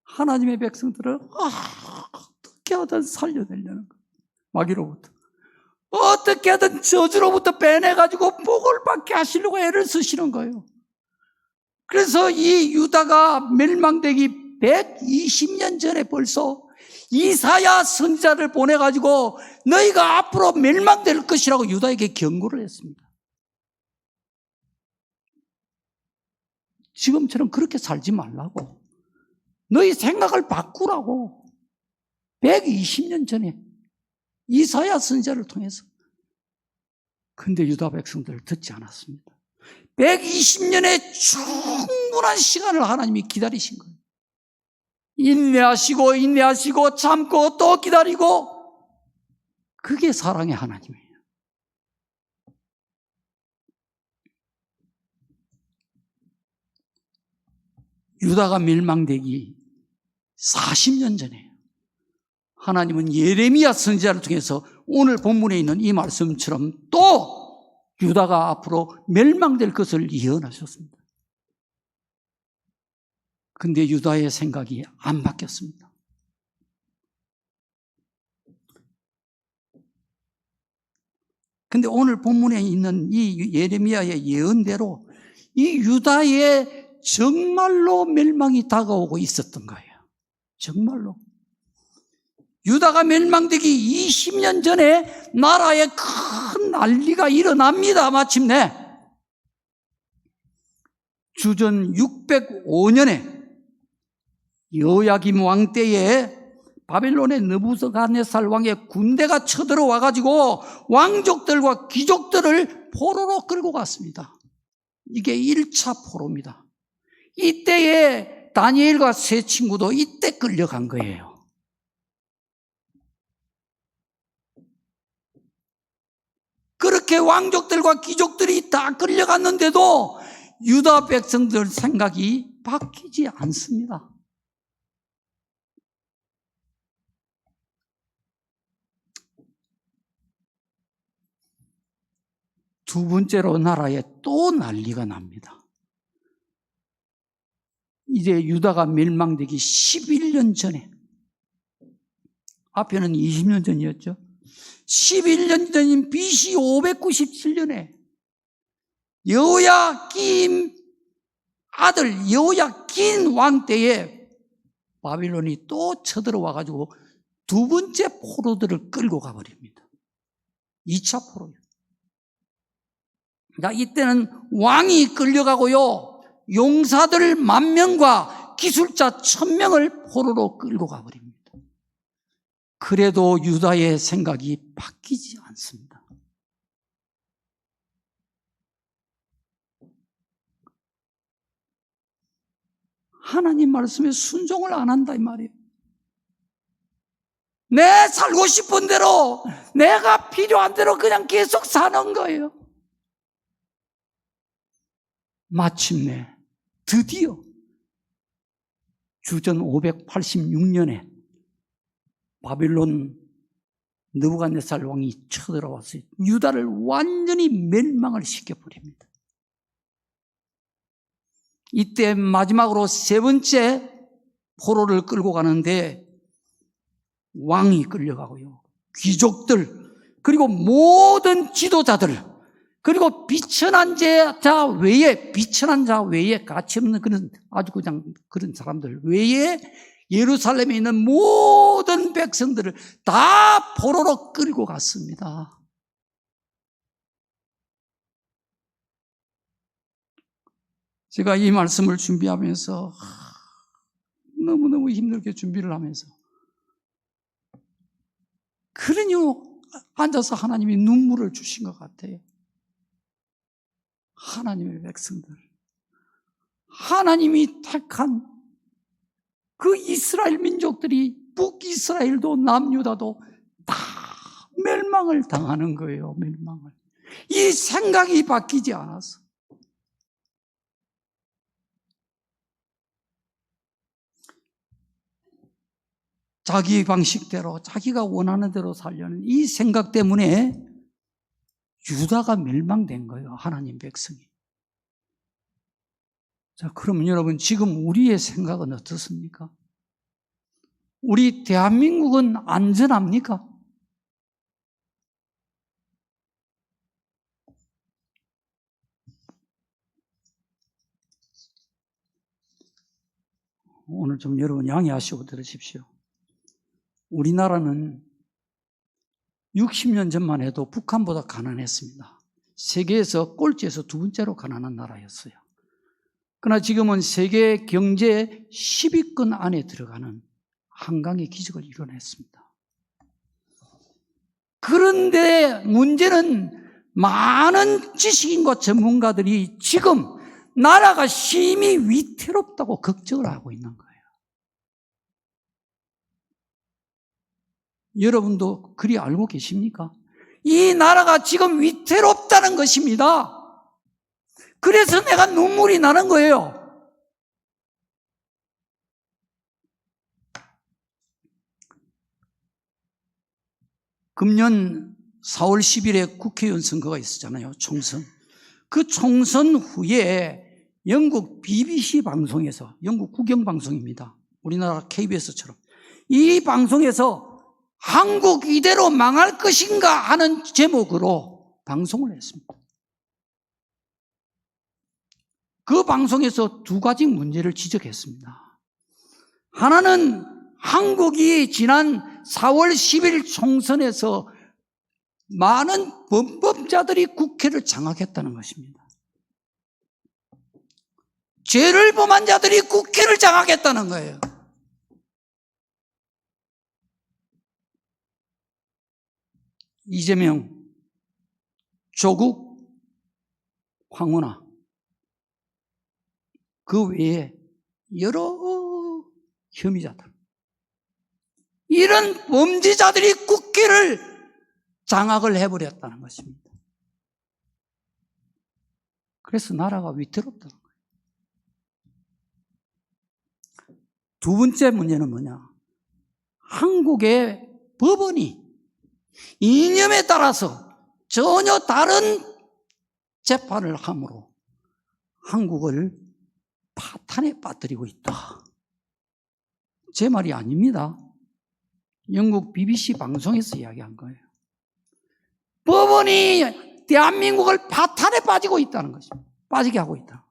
하나님의 백성들을 어떻게 하든 살려내려는 거예요. 마귀로부터. 어떻게 하든 저주로부터 빼내가지고 복을 받게 하시려고 애를 쓰시는 거예요. 그래서 이 유다가 멸망되기 120년 전에 벌써 이사야 선지자를 보내가지고 너희가 앞으로 멸망될 것이라고 유다에게 경고를 했습니다. 지금처럼 그렇게 살지 말라고. 너희 생각을 바꾸라고. 120년 전에 이사야 선지자를 통해서. 근데 유다 백성들 듣지 않았습니다. 120년의 충분한 시간을 하나님이 기다리신 거예요. 인내하시고 참고 또 기다리고, 그게 사랑의 하나님이에요. 유다가 멸망되기 40년 전에 하나님은 예레미야 선지자를 통해서 오늘 본문에 있는 이 말씀처럼 또 유다가 앞으로 멸망될 것을 예언하셨습니다. 근데 유다의 생각이 안 바뀌었습니다. 근데 오늘 본문에 있는 이 예레미야의 예언대로 이 유다의 정말로 멸망이 다가오고 있었던 거예요. 정말로. 유다가 멸망되기 20년 전에 나라에 큰 난리가 일어납니다. 마침내 주전 605년에 여호야김 왕 때에 바벨론의 느부갓네살 왕의 군대가 쳐들어와 가지고 왕족들과 귀족들을 포로로 끌고 갔습니다. 이게 1차 포로입니다. 이때에 다니엘과 세 친구도 이때 끌려간 거예요. 그렇게 왕족들과 귀족들이 다 끌려갔는데도 유다 백성들 생각이 바뀌지 않습니다. 두 번째로 나라에 또 난리가 납니다. 이제 유다가 멸망되기 11년 전에, 앞에는 20년 전이었죠. 11년 전인 BC 597년에 여호야김 아들 여호야긴 왕 때에 바빌론이 또 쳐들어와 가지고 두 번째 포로들을 끌고 가버립니다. 2차 포로요. 자, 이때는 왕이 끌려가고요, 용사들 10,000명과 기술자 1,000명을 포로로 끌고 가버립니다. 그래도 유다의 생각이 바뀌지 않습니다. 하나님 말씀에 순종을 안 한다 이 말이에요. 내 살고 싶은 대로, 내가 필요한 대로 그냥 계속 사는 거예요. 마침내 드디어 주전 586년에 바빌론 느부갓네살 왕이 쳐들어와서 유다를 완전히 멸망을 시켜버립니다. 이때 마지막으로 세 번째 포로를 끌고 가는데 왕이 끌려가고요, 귀족들, 그리고 모든 지도자들, 그리고 비천한 자 외에 가치 없는 그런 아주 그냥 그런 사람들 외에 예루살렘에 있는 모든 백성들을 다 포로로 끌고 갔습니다. 제가 이 말씀을 준비하면서 너무너무 힘들게 준비를 하면서 그러니 앉아서 하나님이 눈물을 주신 것 같아요. 하나님의 백성들, 하나님이 택한 그 이스라엘 민족들이 북이스라엘도 남유다도 다 멸망을 당하는 거예요. 멸망을. 이 생각이 바뀌지 않았어. 자기 방식대로, 자기가 원하는 대로 살려는 이 생각 때문에 유다가 멸망된 거예요. 하나님 백성이. 자, 그러면 여러분, 지금 우리의 생각은 어떻습니까? 우리 대한민국은 안전합니까? 오늘 좀 여러분 양해하시고 들으십시오. 우리나라는 60년 전만 해도 북한보다 가난했습니다. 세계에서 꼴찌에서 두 번째로 가난한 나라였어요. 그러나 지금은 세계 경제 10위권 안에 들어가는 한강의 기적을 이뤄냈습니다. 그런데 문제는 많은 지식인과 전문가들이 지금 나라가 심히 위태롭다고 걱정을 하고 있는 거예요. 여러분도 그리 알고 계십니까? 이 나라가 지금 위태롭다는 것입니다. 그래서 내가 눈물이 나는 거예요. 금년 4월 10일에 국회의원 선거가 있었잖아요. 총선. 그 총선 후에 영국 BBC 방송에서, 영국 국영방송입니다. 우리나라 KBS처럼. 이 방송에서 한국 이대로 망할 것인가 하는 제목으로 방송을 했습니다. 그 방송에서 두 가지 문제를 지적했습니다. 하나는 한국이 지난 4월 10일 총선에서 많은 범법자들이 국회를 장악했다는 것입니다. 죄를 범한 자들이 국회를 장악했다는 거예요. 이재명, 조국, 황운하, 그 외에 여러 혐의자들, 이런 범죄자들이 국회를 장악을 해버렸다는 것입니다. 그래서 나라가 위태롭다는 거예요. 두 번째 문제는 뭐냐? 한국의 법원이 이념에 따라서 전혀 다른 재판을 함으로 한국을 파탄에 빠뜨리고 있다. 제 말이 아닙니다. 영국 BBC 방송에서 이야기한 거예요. 법원이 대한민국을 파탄에 빠지고 있다는 것입니다. 빠지게 하고 있다.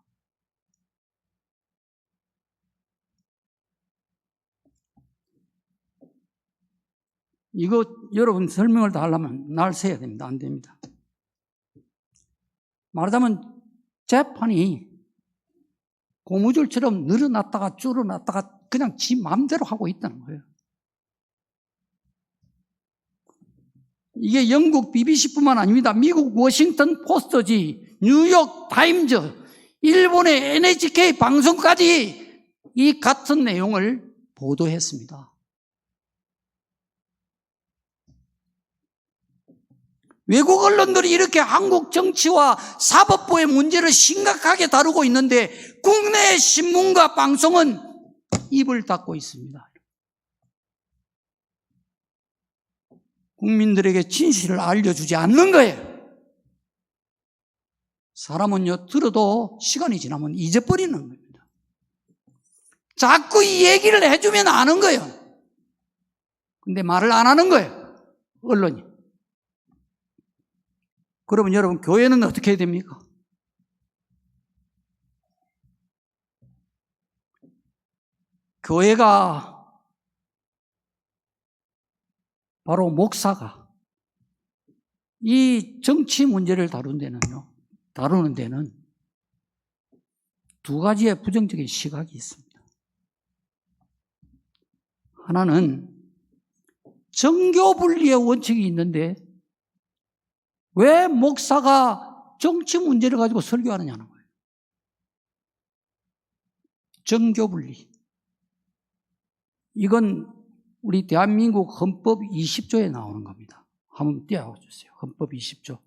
이거 여러분 설명을 다 하려면 날 새야 됩니다. 안 됩니다. 말하자면 재판이 고무줄처럼 늘어났다가 줄어났다가 그냥 지 마음대로 하고 있다는 거예요. 이게 영국 BBC뿐만 아닙니다. 미국 워싱턴 포스트지, 뉴욕 타임즈, 일본의 NHK 방송까지 이 같은 내용을 보도했습니다. 외국 언론들이 이렇게 한국 정치와 사법부의 문제를 심각하게 다루고 있는데 국내 신문과 방송은 입을 닫고 있습니다. 국민들에게 진실을 알려주지 않는 거예요. 사람은요, 들어도 시간이 지나면 잊어버리는 겁니다. 자꾸 이 얘기를 해주면 아는 거예요. 근데 말을 안 하는 거예요, 언론이. 그러면 여러분, 교회는 어떻게 해야 됩니까? 교회가 바로 목사가 이 정치 문제를 다루는 데는 두 가지의 부정적인 시각이 있습니다. 하나는 정교 분리의 원칙이 있는데 왜 목사가 정치 문제를 가지고 설교하느냐는 거예요. 정교 분리. 이건 우리 대한민국 헌법 20조에 나오는 겁니다. 한번 띄워주세요. 헌법 20조.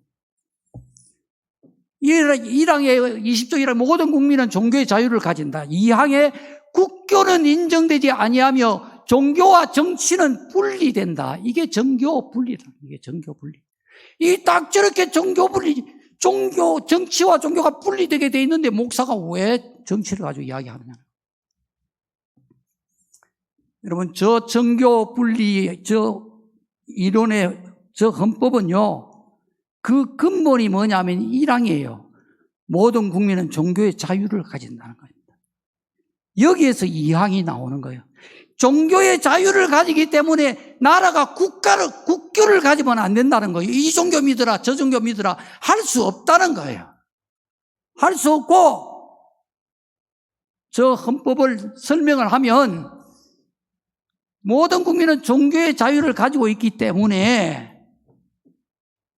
1항에 20조 1항 모든 국민은 종교의 자유를 가진다. 2항에 국교는 인정되지 아니하며 종교와 정치는 분리된다. 이게 정교 분리다. 이게 정교 분리. 이 딱 저렇게 정교 분리, 정치와 종교가 분리되게 돼 있는데 목사가 왜 정치를 가지고 이야기하느냐. 여러분, 저 정교 분리, 저 이론의 저 헌법은요, 그 근본이 뭐냐면 1항이에요. 모든 국민은 종교의 자유를 가진다는 겁니다. 여기에서 이항이 나오는 거예요. 종교의 자유를 가지기 때문에 나라가 국교를 가지면 안 된다는 거예요. 이 종교 믿으라, 저 종교 믿으라 할 수 없다는 거예요. 할 수 없고, 저 헌법을 설명을 하면 모든 국민은 종교의 자유를 가지고 있기 때문에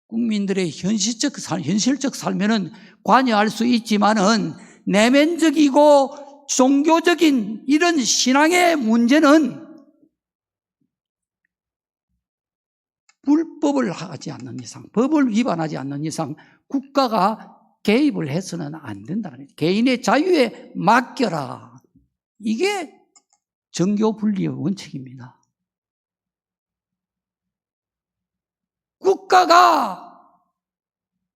국민들의 현실적 삶에는 관여할 수 있지만은 내면적이고 종교적인 이런 신앙의 문제는 불법을 하지 않는 이상, 법을 위반하지 않는 이상 국가가 개입을 해서는 안 된다는 거예요. 개인의 자유에 맡겨라. 이게 정교 분리의 원칙입니다. 국가가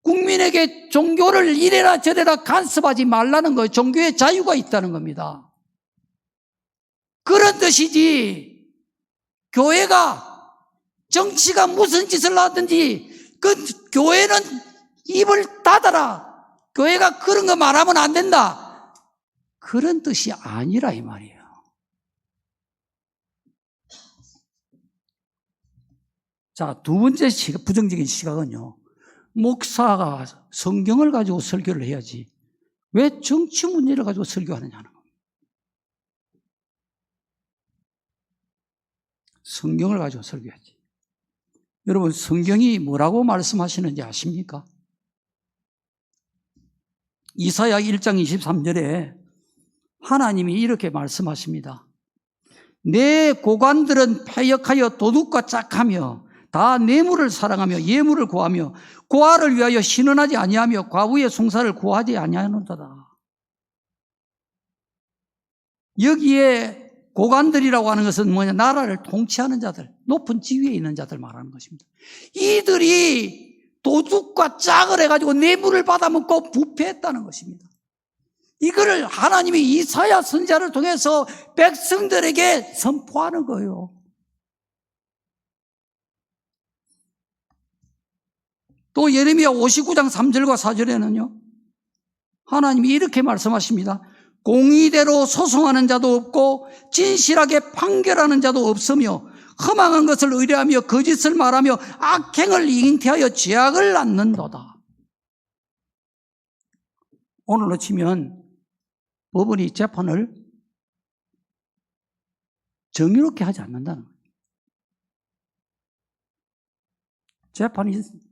국민에게 종교를 이래라 저래라 간섭하지 말라는 거예요. 종교의 자유가 있다는 겁니다. 그런 뜻이지, 교회가 정치가 무슨 짓을 하든지 그 교회는 입을 닫아라, 교회가 그런 거 말하면 안 된다, 그런 뜻이 아니라 이 말이에요. 자, 두 번째 부정적인 시각은요, 목사가 성경을 가지고 설교를 해야지 왜 정치 문제를 가지고 설교하느냐는 겁니다. 성경을 가지고 설교하지. 여러분, 성경이 뭐라고 말씀하시는지 아십니까? 이사야 1장 23절에 하나님이 이렇게 말씀하십니다. 내 고관들은 패역하여 도둑과 짝하며 다 뇌물을 사랑하며 예물을 구하며 고아를 위하여 신원하지 아니하며 과부의 송사를 구하지 아니하는도다. 여기에 고관들이라고 하는 것은 뭐냐? 나라를 통치하는 자들, 높은 지위에 있는 자들 말하는 것입니다. 이들이 도둑과 짝을 해가지고 뇌물을 받아먹고 부패했다는 것입니다. 이거를 하나님이 이사야 선지자를 통해서 백성들에게 선포하는 거예요. 또 예레미야 59장 3절과 4절에는요, 하나님이 이렇게 말씀하십니다. 공의대로 소송하는 자도 없고 진실하게 판결하는 자도 없으며 허망한 것을 의뢰하며 거짓을 말하며 악행을 잉태하여 죄악을 낳는도다. 오늘로 치면 법원이 재판을 정의롭게 하지 않는다는 거예요.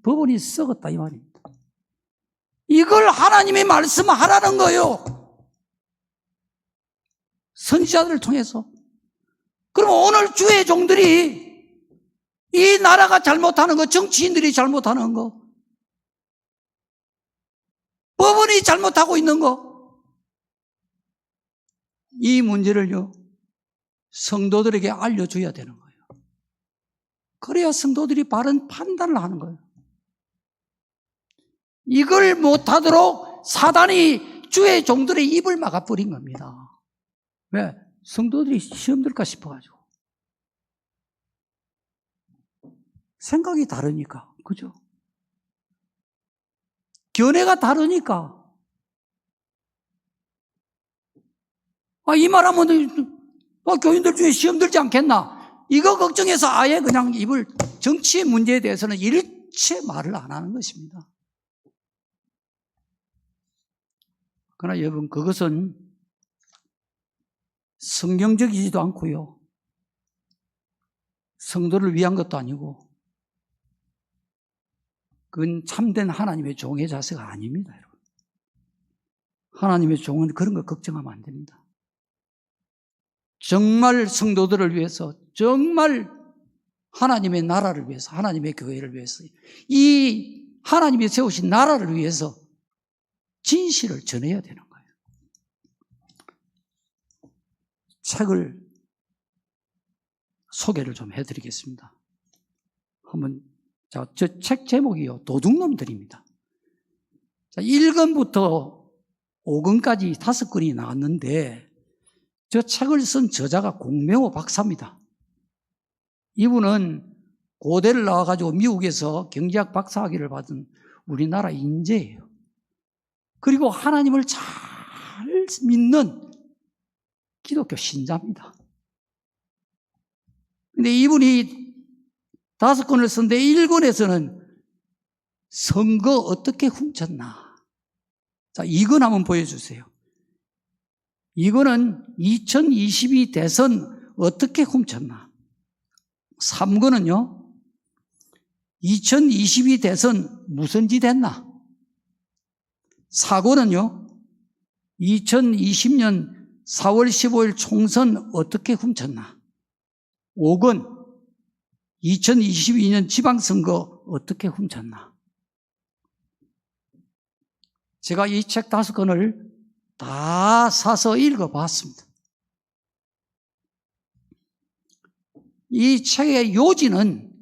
법원이 썩었다 이 말입니다. 이걸 하나님이 말씀하라는 거예요. 선지자들을 통해서. 그럼 오늘 주의 종들이 이 나라가 잘못하는 거, 정치인들이 잘못하는 거, 법원이 잘못하고 있는 거, 이 문제를요 성도들에게 알려줘야 되는 거예요. 그래야 성도들이 바른 판단을 하는 거예요. 이걸 못하도록 사단이 주의 종들의 입을 막아버린 겁니다. 왜? 성도들이 시험 들까 싶어가지고. 생각이 다르니까, 그죠? 견해가 다르니까. 이 말하면 교인들 중에 시험 들지 않겠나? 이거 걱정해서 아예 그냥 입을, 정치의 문제에 대해서는 일체 말을 안 하는 것입니다. 그러나 여러분, 그것은 성경적이지도 않고요, 성도를 위한 것도 아니고, 그건 참된 하나님의 종의 자세가 아닙니다, 여러분. 하나님의 종은 그런 거 걱정하면 안 됩니다. 정말 성도들을 위해서, 정말 하나님의 나라를 위해서, 하나님의 교회를 위해서, 이 하나님이 세우신 나라를 위해서 진실을 전해야 되는 거예요. 책을 소개를 좀 해드리겠습니다. 한번, 자, 저 책 제목이요, 도둑놈들입니다. 자, 1권부터 5권까지 5권이 나왔는데, 저 책을 쓴 저자가 공명호 박사입니다. 이분은 고대를 나와가지고 미국에서 경제학 박사학위를 받은 우리나라 인재예요. 그리고 하나님을 잘 믿는 기독교 신자입니다. 근데 이분이 5권을 썼는데 1권에서는 선거 어떻게 훔쳤나. 자, 2권 한번 보여주세요. 이거는 2022 대선 어떻게 훔쳤나. 3권은요, 2022 대선 무슨 짓 했나. 4권은요, 2020년 4월 15일 총선 어떻게 훔쳤나. 5권, 2022년 지방선거 어떻게 훔쳤나. 제가 이 책 5권을 다 사서 읽어봤습니다. 이 책의 요지는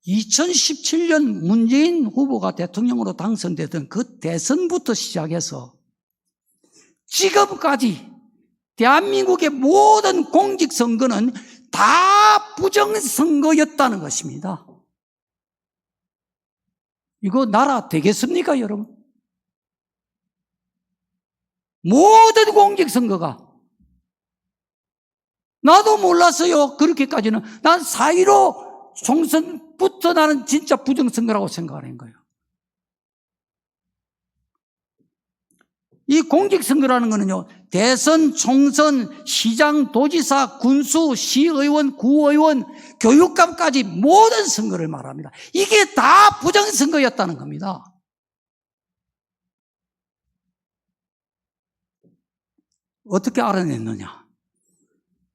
2017년 문재인 후보가 대통령으로 당선되던 그 대선부터 시작해서 지금까지 대한민국의 모든 공직선거는 다 부정선거였다는 것입니다. 이거 나라 되겠습니까, 여러분? 모든 공직선거가. 나도 몰랐어요. 그렇게까지는. 난 4.15 총선부터 나는 진짜 부정선거라고 생각하는 거예요. 이 공직선거라는 거는요, 대선, 총선, 시장, 도지사, 군수, 시의원, 구의원, 교육감까지 모든 선거를 말합니다. 이게 다 부정선거였다는 겁니다. 어떻게 알아냈느냐?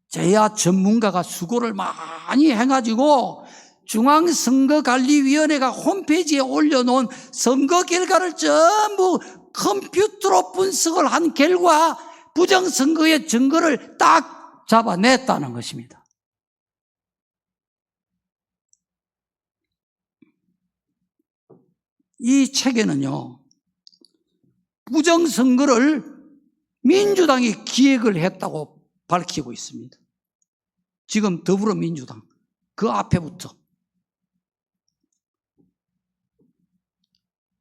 제야 전문가가 수고를 많이 해가지고 중앙선거관리위원회가 홈페이지에 올려놓은 선거 결과를 전부 컴퓨터로 분석을 한 결과 부정선거의 증거를 딱 잡아냈다는 것입니다. 이 책에는요, 부정선거를 민주당이 기획을 했다고 밝히고 있습니다. 지금 더불어민주당 그 앞에부터.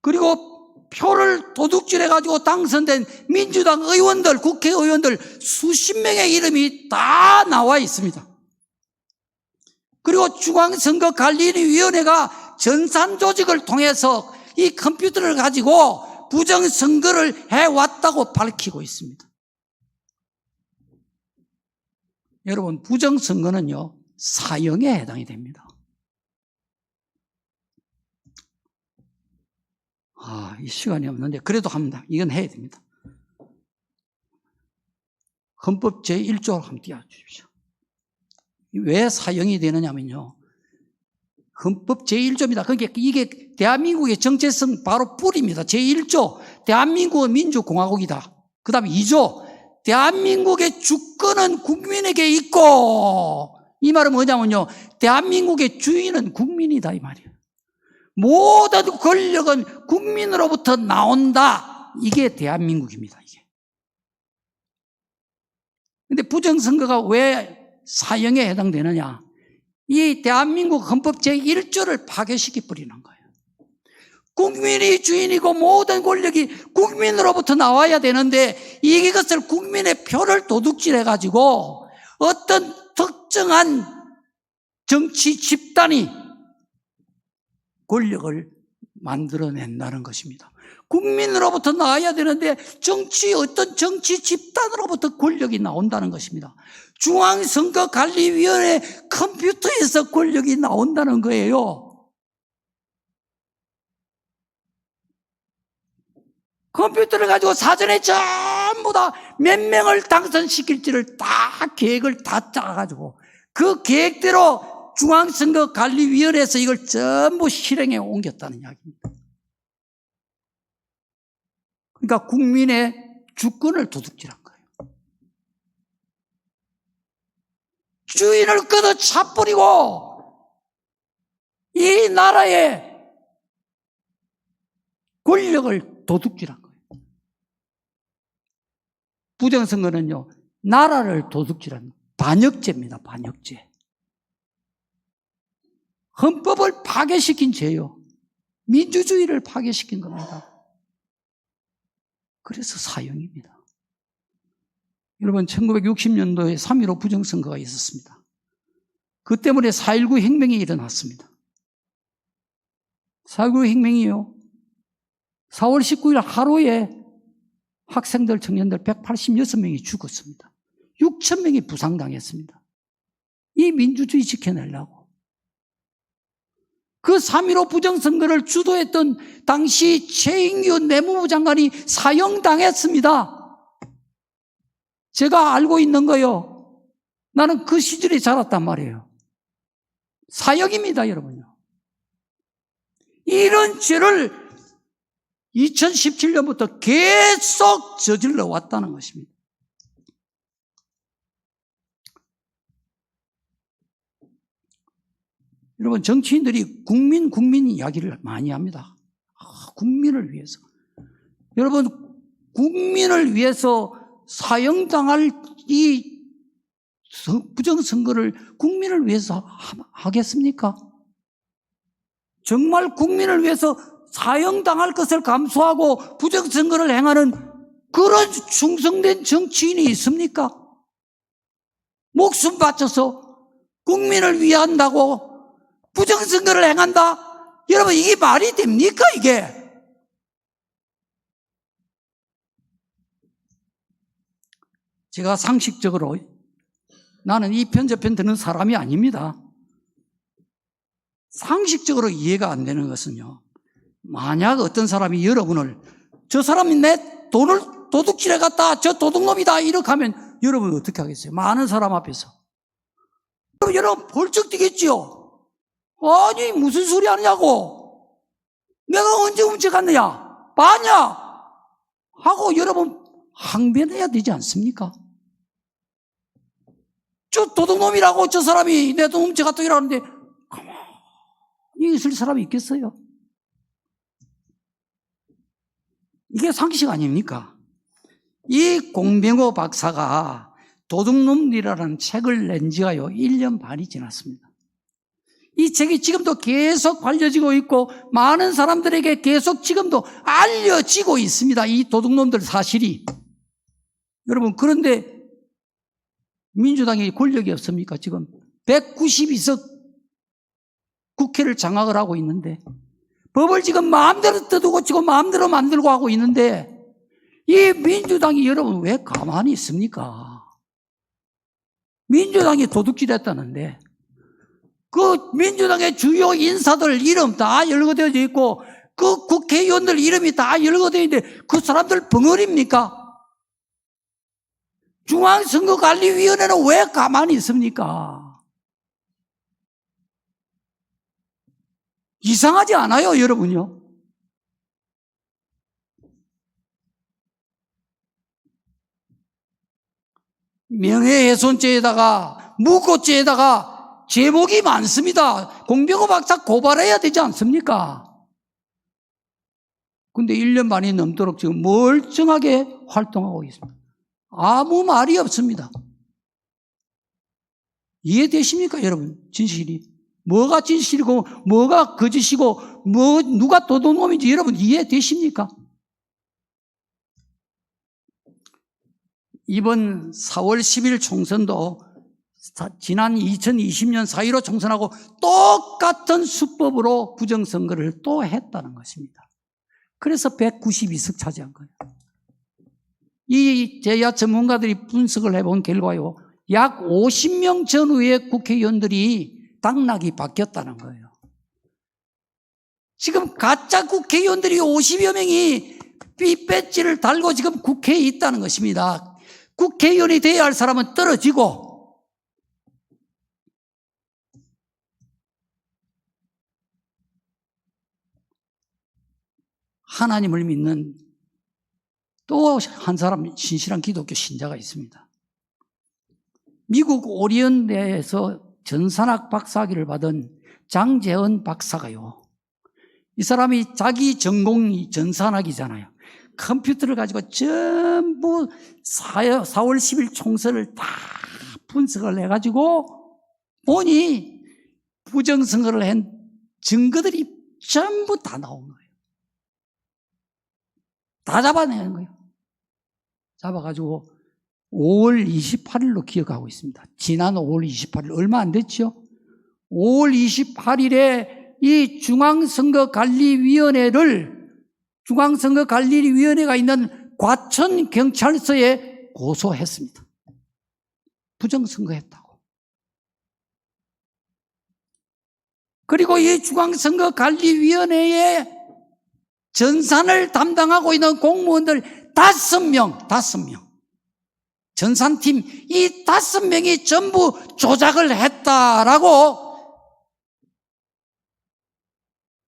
그리고 표를 도둑질해가지고 당선된 민주당 의원들, 국회의원들 수십 명의 이름이 다 나와 있습니다. 그리고 중앙선거관리위원회가 전산조직을 통해서 이 컴퓨터를 가지고 부정선거를 해왔다고 밝히고 있습니다. 여러분, 부정선거는요, 사형에 해당이 됩니다. 이 시간이 없는데 그래도 합니다. 이건 해야 됩니다. 헌법 제1조를 한번 띄워주십시오. 왜 사형이 되느냐면요, 헌법 제1조입니다. 그러니까 이게 대한민국의 정체성 바로 뿌리입니다. 제1조, 대한민국은 민주공화국이다. 그 다음에 2조, 대한민국의 주권은 국민에게 있고, 이 말은 뭐냐면요, 대한민국의 주인은 국민이다, 이 말이에요. 모든 권력은 국민으로부터 나온다. 이게 대한민국입니다, 이게. 근데 부정선거가 왜 사형에 해당되느냐? 이 대한민국 헌법 제1조를 파괴시켜 버리는 거예요. 국민이 주인이고 모든 권력이 국민으로부터 나와야 되는데 이것을 국민의 표를 도둑질해가지고 어떤 특정한 정치 집단이 권력을 만들어낸다는 것입니다. 국민으로부터 나와야 되는데 어떤 정치 집단으로부터 권력이 나온다는 것입니다. 중앙선거관리위원회 컴퓨터에서 권력이 나온다는 거예요. 컴퓨터를 가지고 사전에 전부 다 몇 명을 당선시킬지를 다 계획을 다 짜가지고 그 계획대로 중앙선거관리위원회에서 이걸 전부 실행에 옮겼다는 이야기입니다. 그러니까 국민의 주권을 도둑질한 거예요. 주인을 걷어차버리고 이 나라의 권력을 도둑질한 거예요. 부정선거는요, 나라를 도둑질한 반역죄입니다. 반역죄. 헌법을 파괴시킨 죄요. 민주주의를 파괴시킨 겁니다. 그래서 사형입니다. 여러분 1960년도에 3.15 부정선거가 있었습니다. 그 때문에 4.19 혁명이 일어났습니다. 4.19 혁명이요. 4월 19일 하루에 학생들, 청년들 186명이 죽었습니다. 6,000명이 부상당했습니다. 이 민주주의 지켜내려고. 그 3.15 부정선거를 주도했던 당시 최인규 내무부 장관이 사형당했습니다. 제가 알고 있는 거요. 나는 그 시절에 자랐단 말이에요. 사형입니다, 여러분요. 이런 죄를 2017년부터 계속 저질러 왔다는 것입니다. 여러분, 정치인들이 국민 이야기를 많이 합니다. 국민을 위해서. 여러분, 국민을 위해서 사형당할 이 부정선거를 국민을 위해서 하겠습니까? 정말 국민을 위해서 사형당할 것을 감수하고 부정선거를 행하는 그런 충성된 정치인이 있습니까? 목숨 바쳐서 국민을 위한다고 부정선거를 행한다? 여러분, 이게 말이 됩니까, 이게? 제가 상식적으로 나는 이 편집편 듣는 사람이 아닙니다. 상식적으로 이해가 안 되는 것은요, 만약 어떤 사람이 여러분을 저 사람이 내 돈을 도둑질해 갔다, 저 도둑놈이다 이렇게 하면 여러분 어떻게 하겠어요? 많은 사람 앞에서. 여러분 벌쩍 뛰겠지요. 아니 무슨 소리 하느냐고, 내가 언제 훔쳐갔느냐, 봤냐 하고 여러분 항변해야 되지 않습니까? 저 도둑놈이라고 저 사람이 내 돈 훔쳐갔다 이러는데 가만히 있을 사람이 있겠어요? 이게 상식 아닙니까? 이 공병호 박사가 도둑놈이라는 책을 낸 지가요 1년 반이 지났습니다. 이 책이 지금도 계속 알려지고 있고 많은 사람들에게 계속 지금도 알려지고 있습니다. 이 도둑놈들 사실이. 여러분, 그런데 민주당이 권력이 없습니까? 지금 192석 국회를 장악을 하고 있는데, 법을 지금 마음대로 뜯고 지금 마음대로 만들고 하고 있는데, 이 민주당이 여러분 왜 가만히 있습니까? 민주당이 도둑질했다는데 그 민주당의 주요 인사들 이름 다 열거되어 있고 그 국회의원들 이름이 다 열거되어 있는데 그 사람들 벙어리입니까? 중앙선거관리위원회는 왜 가만히 있습니까? 이상하지 않아요, 여러분요? 명예훼손죄에다가 무고죄에다가 제목이 많습니다. 공병호 박사 고발해야 되지 않습니까? 근데 1년 반이 넘도록 지금 멀쩡하게 활동하고 있습니다. 아무 말이 없습니다. 이해되십니까, 여러분? 진실이. 뭐가 진실이고 뭐가 거짓이고 누가 도둑놈인지 여러분 이해되십니까? 이번 4월 10일 총선도 지난 2020년 4.15 총선하고 똑같은 수법으로 부정선거를 또 했다는 것입니다. 그래서 192석 차지한 거예요. 이 제야 전문가들이 분석을 해본 결과요, 약 50명 전후의 국회의원들이 당락이 바뀌었다는 거예요. 지금 가짜 국회의원들이 50여 명이 삐배지를 달고 지금 국회에 있다는 것입니다. 국회의원이 되어야 할 사람은 떨어지고, 하나님을 믿는 또 한 사람 신실한 기독교 신자가 있습니다. 미국 오리온대에서 전산학 박사학위를 받은 장재헌 박사가요, 이 사람이 자기 전공이 전산학이잖아요. 컴퓨터를 가지고 전부 4월 10일 총선을 다 분석을 해가지고 보니 부정선거를 한 증거들이 전부 다 나온 거예요. 다 잡아내는 거예요. 잡아가지고 5월 28일로 기억하고 있습니다. 지난 5월 28일, 얼마 안 됐죠? 5월 28일에 이 중앙선거관리위원회가 있는 과천경찰서에 고소했습니다. 부정선거했다고. 그리고 이 중앙선거관리위원회의 전산을 담당하고 있는 공무원들 5명, 전산팀 이 5명이 전부 조작을 했다라고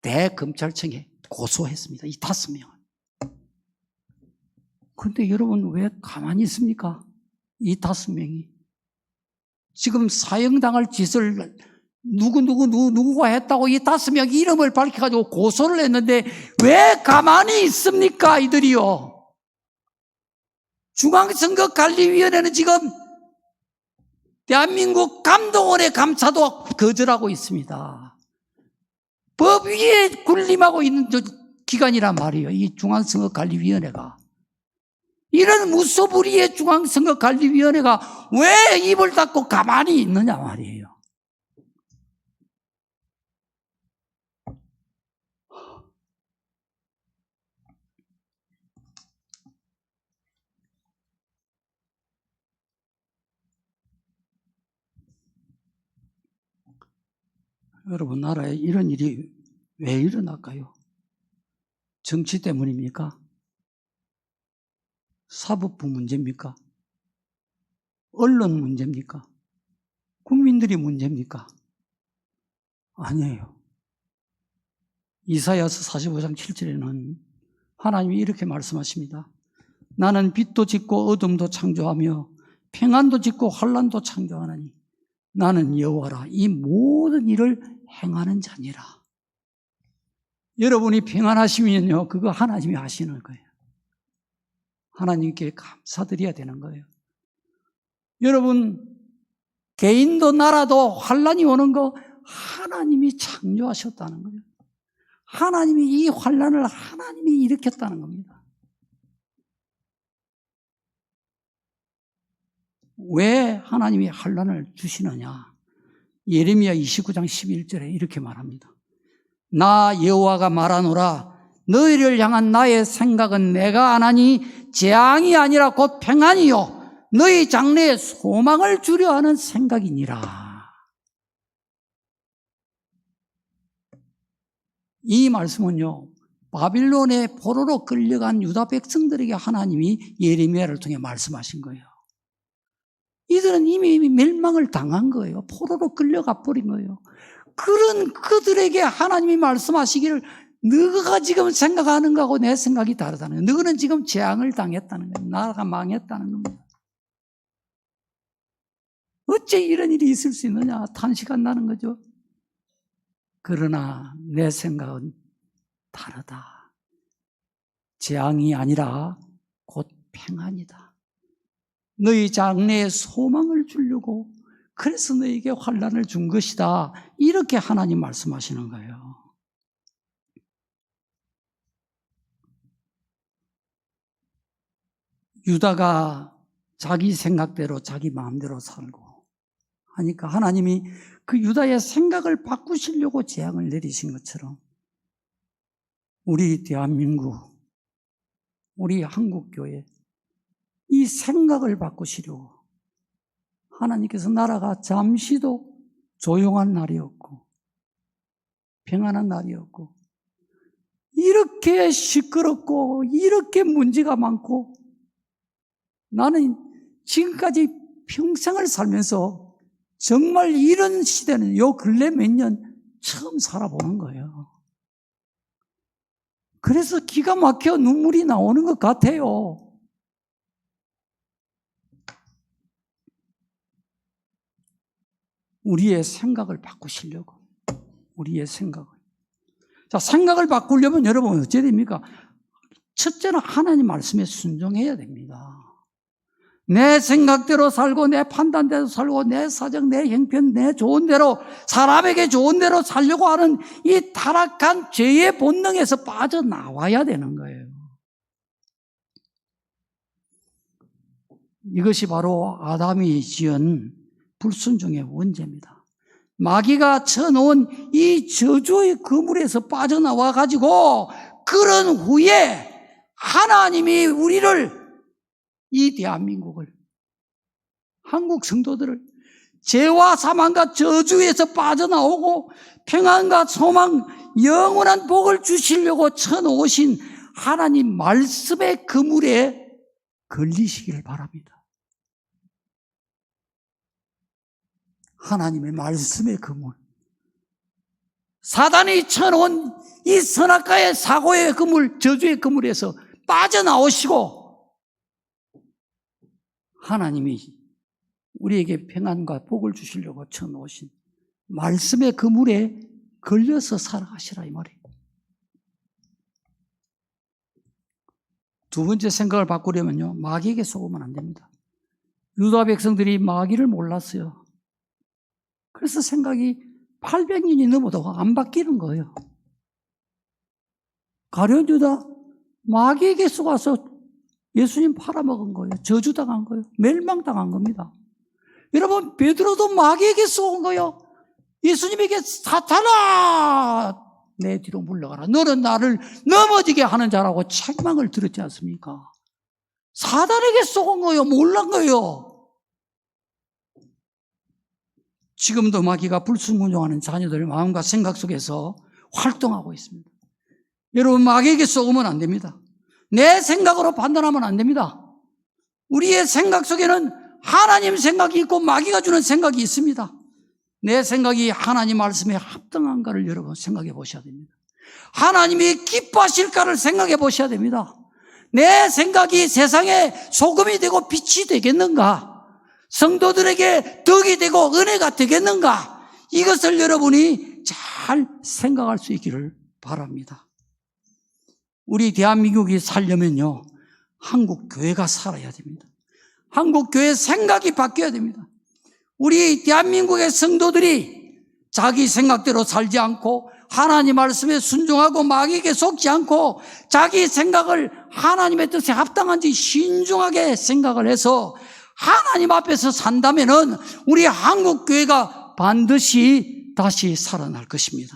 대검찰청에 고소했습니다. 이 5명은. 그런데 여러분 왜 가만히 있습니까? 이 5명이. 지금 사형당할 짓을 누구가 했다고 이 5명 이름을 밝혀가지고 고소를 했는데 왜 가만히 있습니까? 이들이요. 중앙선거관리위원회는 지금 대한민국 감동원의 감사도 거절하고 있습니다. 법 위에 군림하고 있는 기관이란 말이에요. 이 중앙선거관리위원회가. 이런 무소불위의 중앙선거관리위원회가 왜 입을 닫고 가만히 있느냐 말이에요. 여러분 나라에 이런 일이 왜 일어날까요? 정치 때문입니까? 사법부 문제입니까? 언론 문제입니까? 국민들이 문제입니까? 아니에요. 이사야서 45장 7절에는 하나님이 이렇게 말씀하십니다. 나는 빛도 짓고 어둠도 창조하며 평안도 짓고 환난도 창조하나니 나는 여호와라. 이 모든 일을 행하는 자니라. 여러분이 평안하시면요, 그거 하나님이 하시는 거예요. 하나님께 감사드려야 되는 거예요. 여러분, 개인도 나라도 환난이 오는 거 하나님이 창조하셨다는 거예요. 하나님이 이 환난을 하나님이 일으켰다는 겁니다. 왜 하나님이 환난을 주시느냐? 예레미야 29장 11절에 이렇게 말합니다. 나 여호와가 말하노라. 너희를 향한 나의 생각은 내가 안하니 재앙이 아니라 곧 평안이요 너희 장래에 소망을 주려 하는 생각이니라. 이 말씀은요, 바빌론의 포로로 끌려간 유다 백성들에게 하나님이 예레미야를 통해 말씀하신 거예요. 이들은 이미 멸망을 당한 거예요. 포로로 끌려가 버린 거예요. 그런 그들에게 하나님이 말씀하시기를 너가 지금 생각하는 거하고 내 생각이 다르다는 거예요. 너는 지금 재앙을 당했다는 거예요. 나라가 망했다는 겁니다. 어째 이런 일이 있을 수 있느냐 탄식한다는 거죠. 그러나 내 생각은 다르다. 재앙이 아니라 곧 평안이다. 너희 장래에 소망을 주려고 그래서 너에게 환난을 준 것이다. 이렇게 하나님 말씀하시는 거예요. 유다가 자기 생각대로 자기 마음대로 살고 하니까 하나님이 그 유다의 생각을 바꾸시려고 재앙을 내리신 것처럼 우리 대한민국, 우리 한국교회 이 생각을 바꾸시려고 하나님께서 나라가 잠시도 조용한 날이었고 평안한 날이었고 이렇게 시끄럽고 이렇게 문제가 많고 나는 지금까지 평생을 살면서 정말 이런 시대는 요 근래 몇 년 처음 살아보는 거예요. 그래서 기가 막혀 눈물이 나오는 것 같아요. 우리의 생각을 바꾸시려고. 우리의 생각을. 자, 생각을 바꾸려면 여러분 어찌해야 됩니까? 첫째는 하나님 말씀에 순종해야 됩니다. 내 생각대로 살고 내 판단대로 살고 내 사정, 내 형편, 내 좋은 대로 사람에게 좋은 대로 살려고 하는 이 타락한 죄의 본능에서 빠져나와야 되는 거예요. 이것이 바로 아담이 지은 불순종의 원죄입니다. 마귀가 쳐놓은 이 저주의 그물에서 빠져나와 가지고 그런 후에 하나님이 우리를, 이 대한민국을, 한국 성도들을 죄와 사망과 저주에서 빠져나오고 평안과 소망, 영원한 복을 주시려고 쳐놓으신 하나님 말씀의 그물에 걸리시기를 바랍니다. 하나님의 말씀의 그물, 사단이 쳐놓은 이 선악과의 사고의 그물, 저주의 그물에서 빠져나오시고 하나님이 우리에게 평안과 복을 주시려고 쳐놓으신 말씀의 그물에 걸려서 살아가시라 이 말이에요. 두 번째 생각을 바꾸려면요, 마귀에게 속으면 안 됩니다. 유다 백성들이 마귀를 몰랐어요. 그래서 생각이 800년이 넘어도 안 바뀌는 거예요. 가룟 유다 마귀에게 속아서 예수님 팔아먹은 거예요. 저주당한 거예요. 멸망당한 겁니다. 여러분, 베드로도 마귀에게 속은 거예요. 예수님에게 사탄아 내 뒤로 물러가라. 너는 나를 넘어지게 하는 자라고 책망을 들었지 않습니까? 사단에게 속은 거예요. 몰란 거예요. 지금도 마귀가 불순종하는 자녀들의 마음과 생각 속에서 활동하고 있습니다. 여러분, 마귀에게 속으면 안 됩니다. 내 생각으로 판단하면 안 됩니다. 우리의 생각 속에는 하나님 생각이 있고 마귀가 주는 생각이 있습니다. 내 생각이 하나님 말씀에 합당한가를 여러분 생각해 보셔야 됩니다. 하나님이 기뻐하실까를 생각해 보셔야 됩니다. 내 생각이 세상에 소금이 되고 빛이 되겠는가? 성도들에게 덕이 되고 은혜가 되겠는가? 이것을 여러분이 잘 생각할 수 있기를 바랍니다. 우리 대한민국이 살려면요, 한국 교회가 살아야 됩니다. 한국 교회 생각이 바뀌어야 됩니다. 우리 대한민국의 성도들이 자기 생각대로 살지 않고 하나님 말씀에 순종하고 마귀에게 속지 않고 자기 생각을 하나님의 뜻에 합당한지 신중하게 생각을 해서 하나님 앞에서 산다면은 우리 한국 교회가 반드시 다시 살아날 것입니다.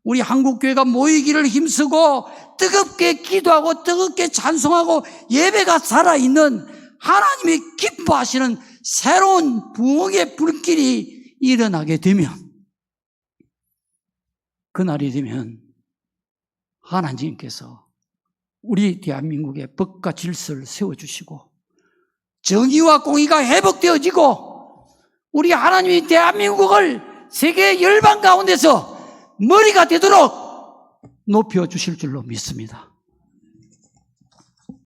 우리 한국 교회가 모이기를 힘쓰고 뜨겁게 기도하고 뜨겁게 찬송하고 예배가 살아있는 하나님이 기뻐하시는 새로운 부흥의 불길이 일어나게 되면, 그날이 되면 하나님께서 우리 대한민국에 법과 질서를 세워주시고 정의와 공의가 회복되어지고 우리 하나님이 대한민국을 세계 열방 가운데서 머리가 되도록 높여주실 줄로 믿습니다.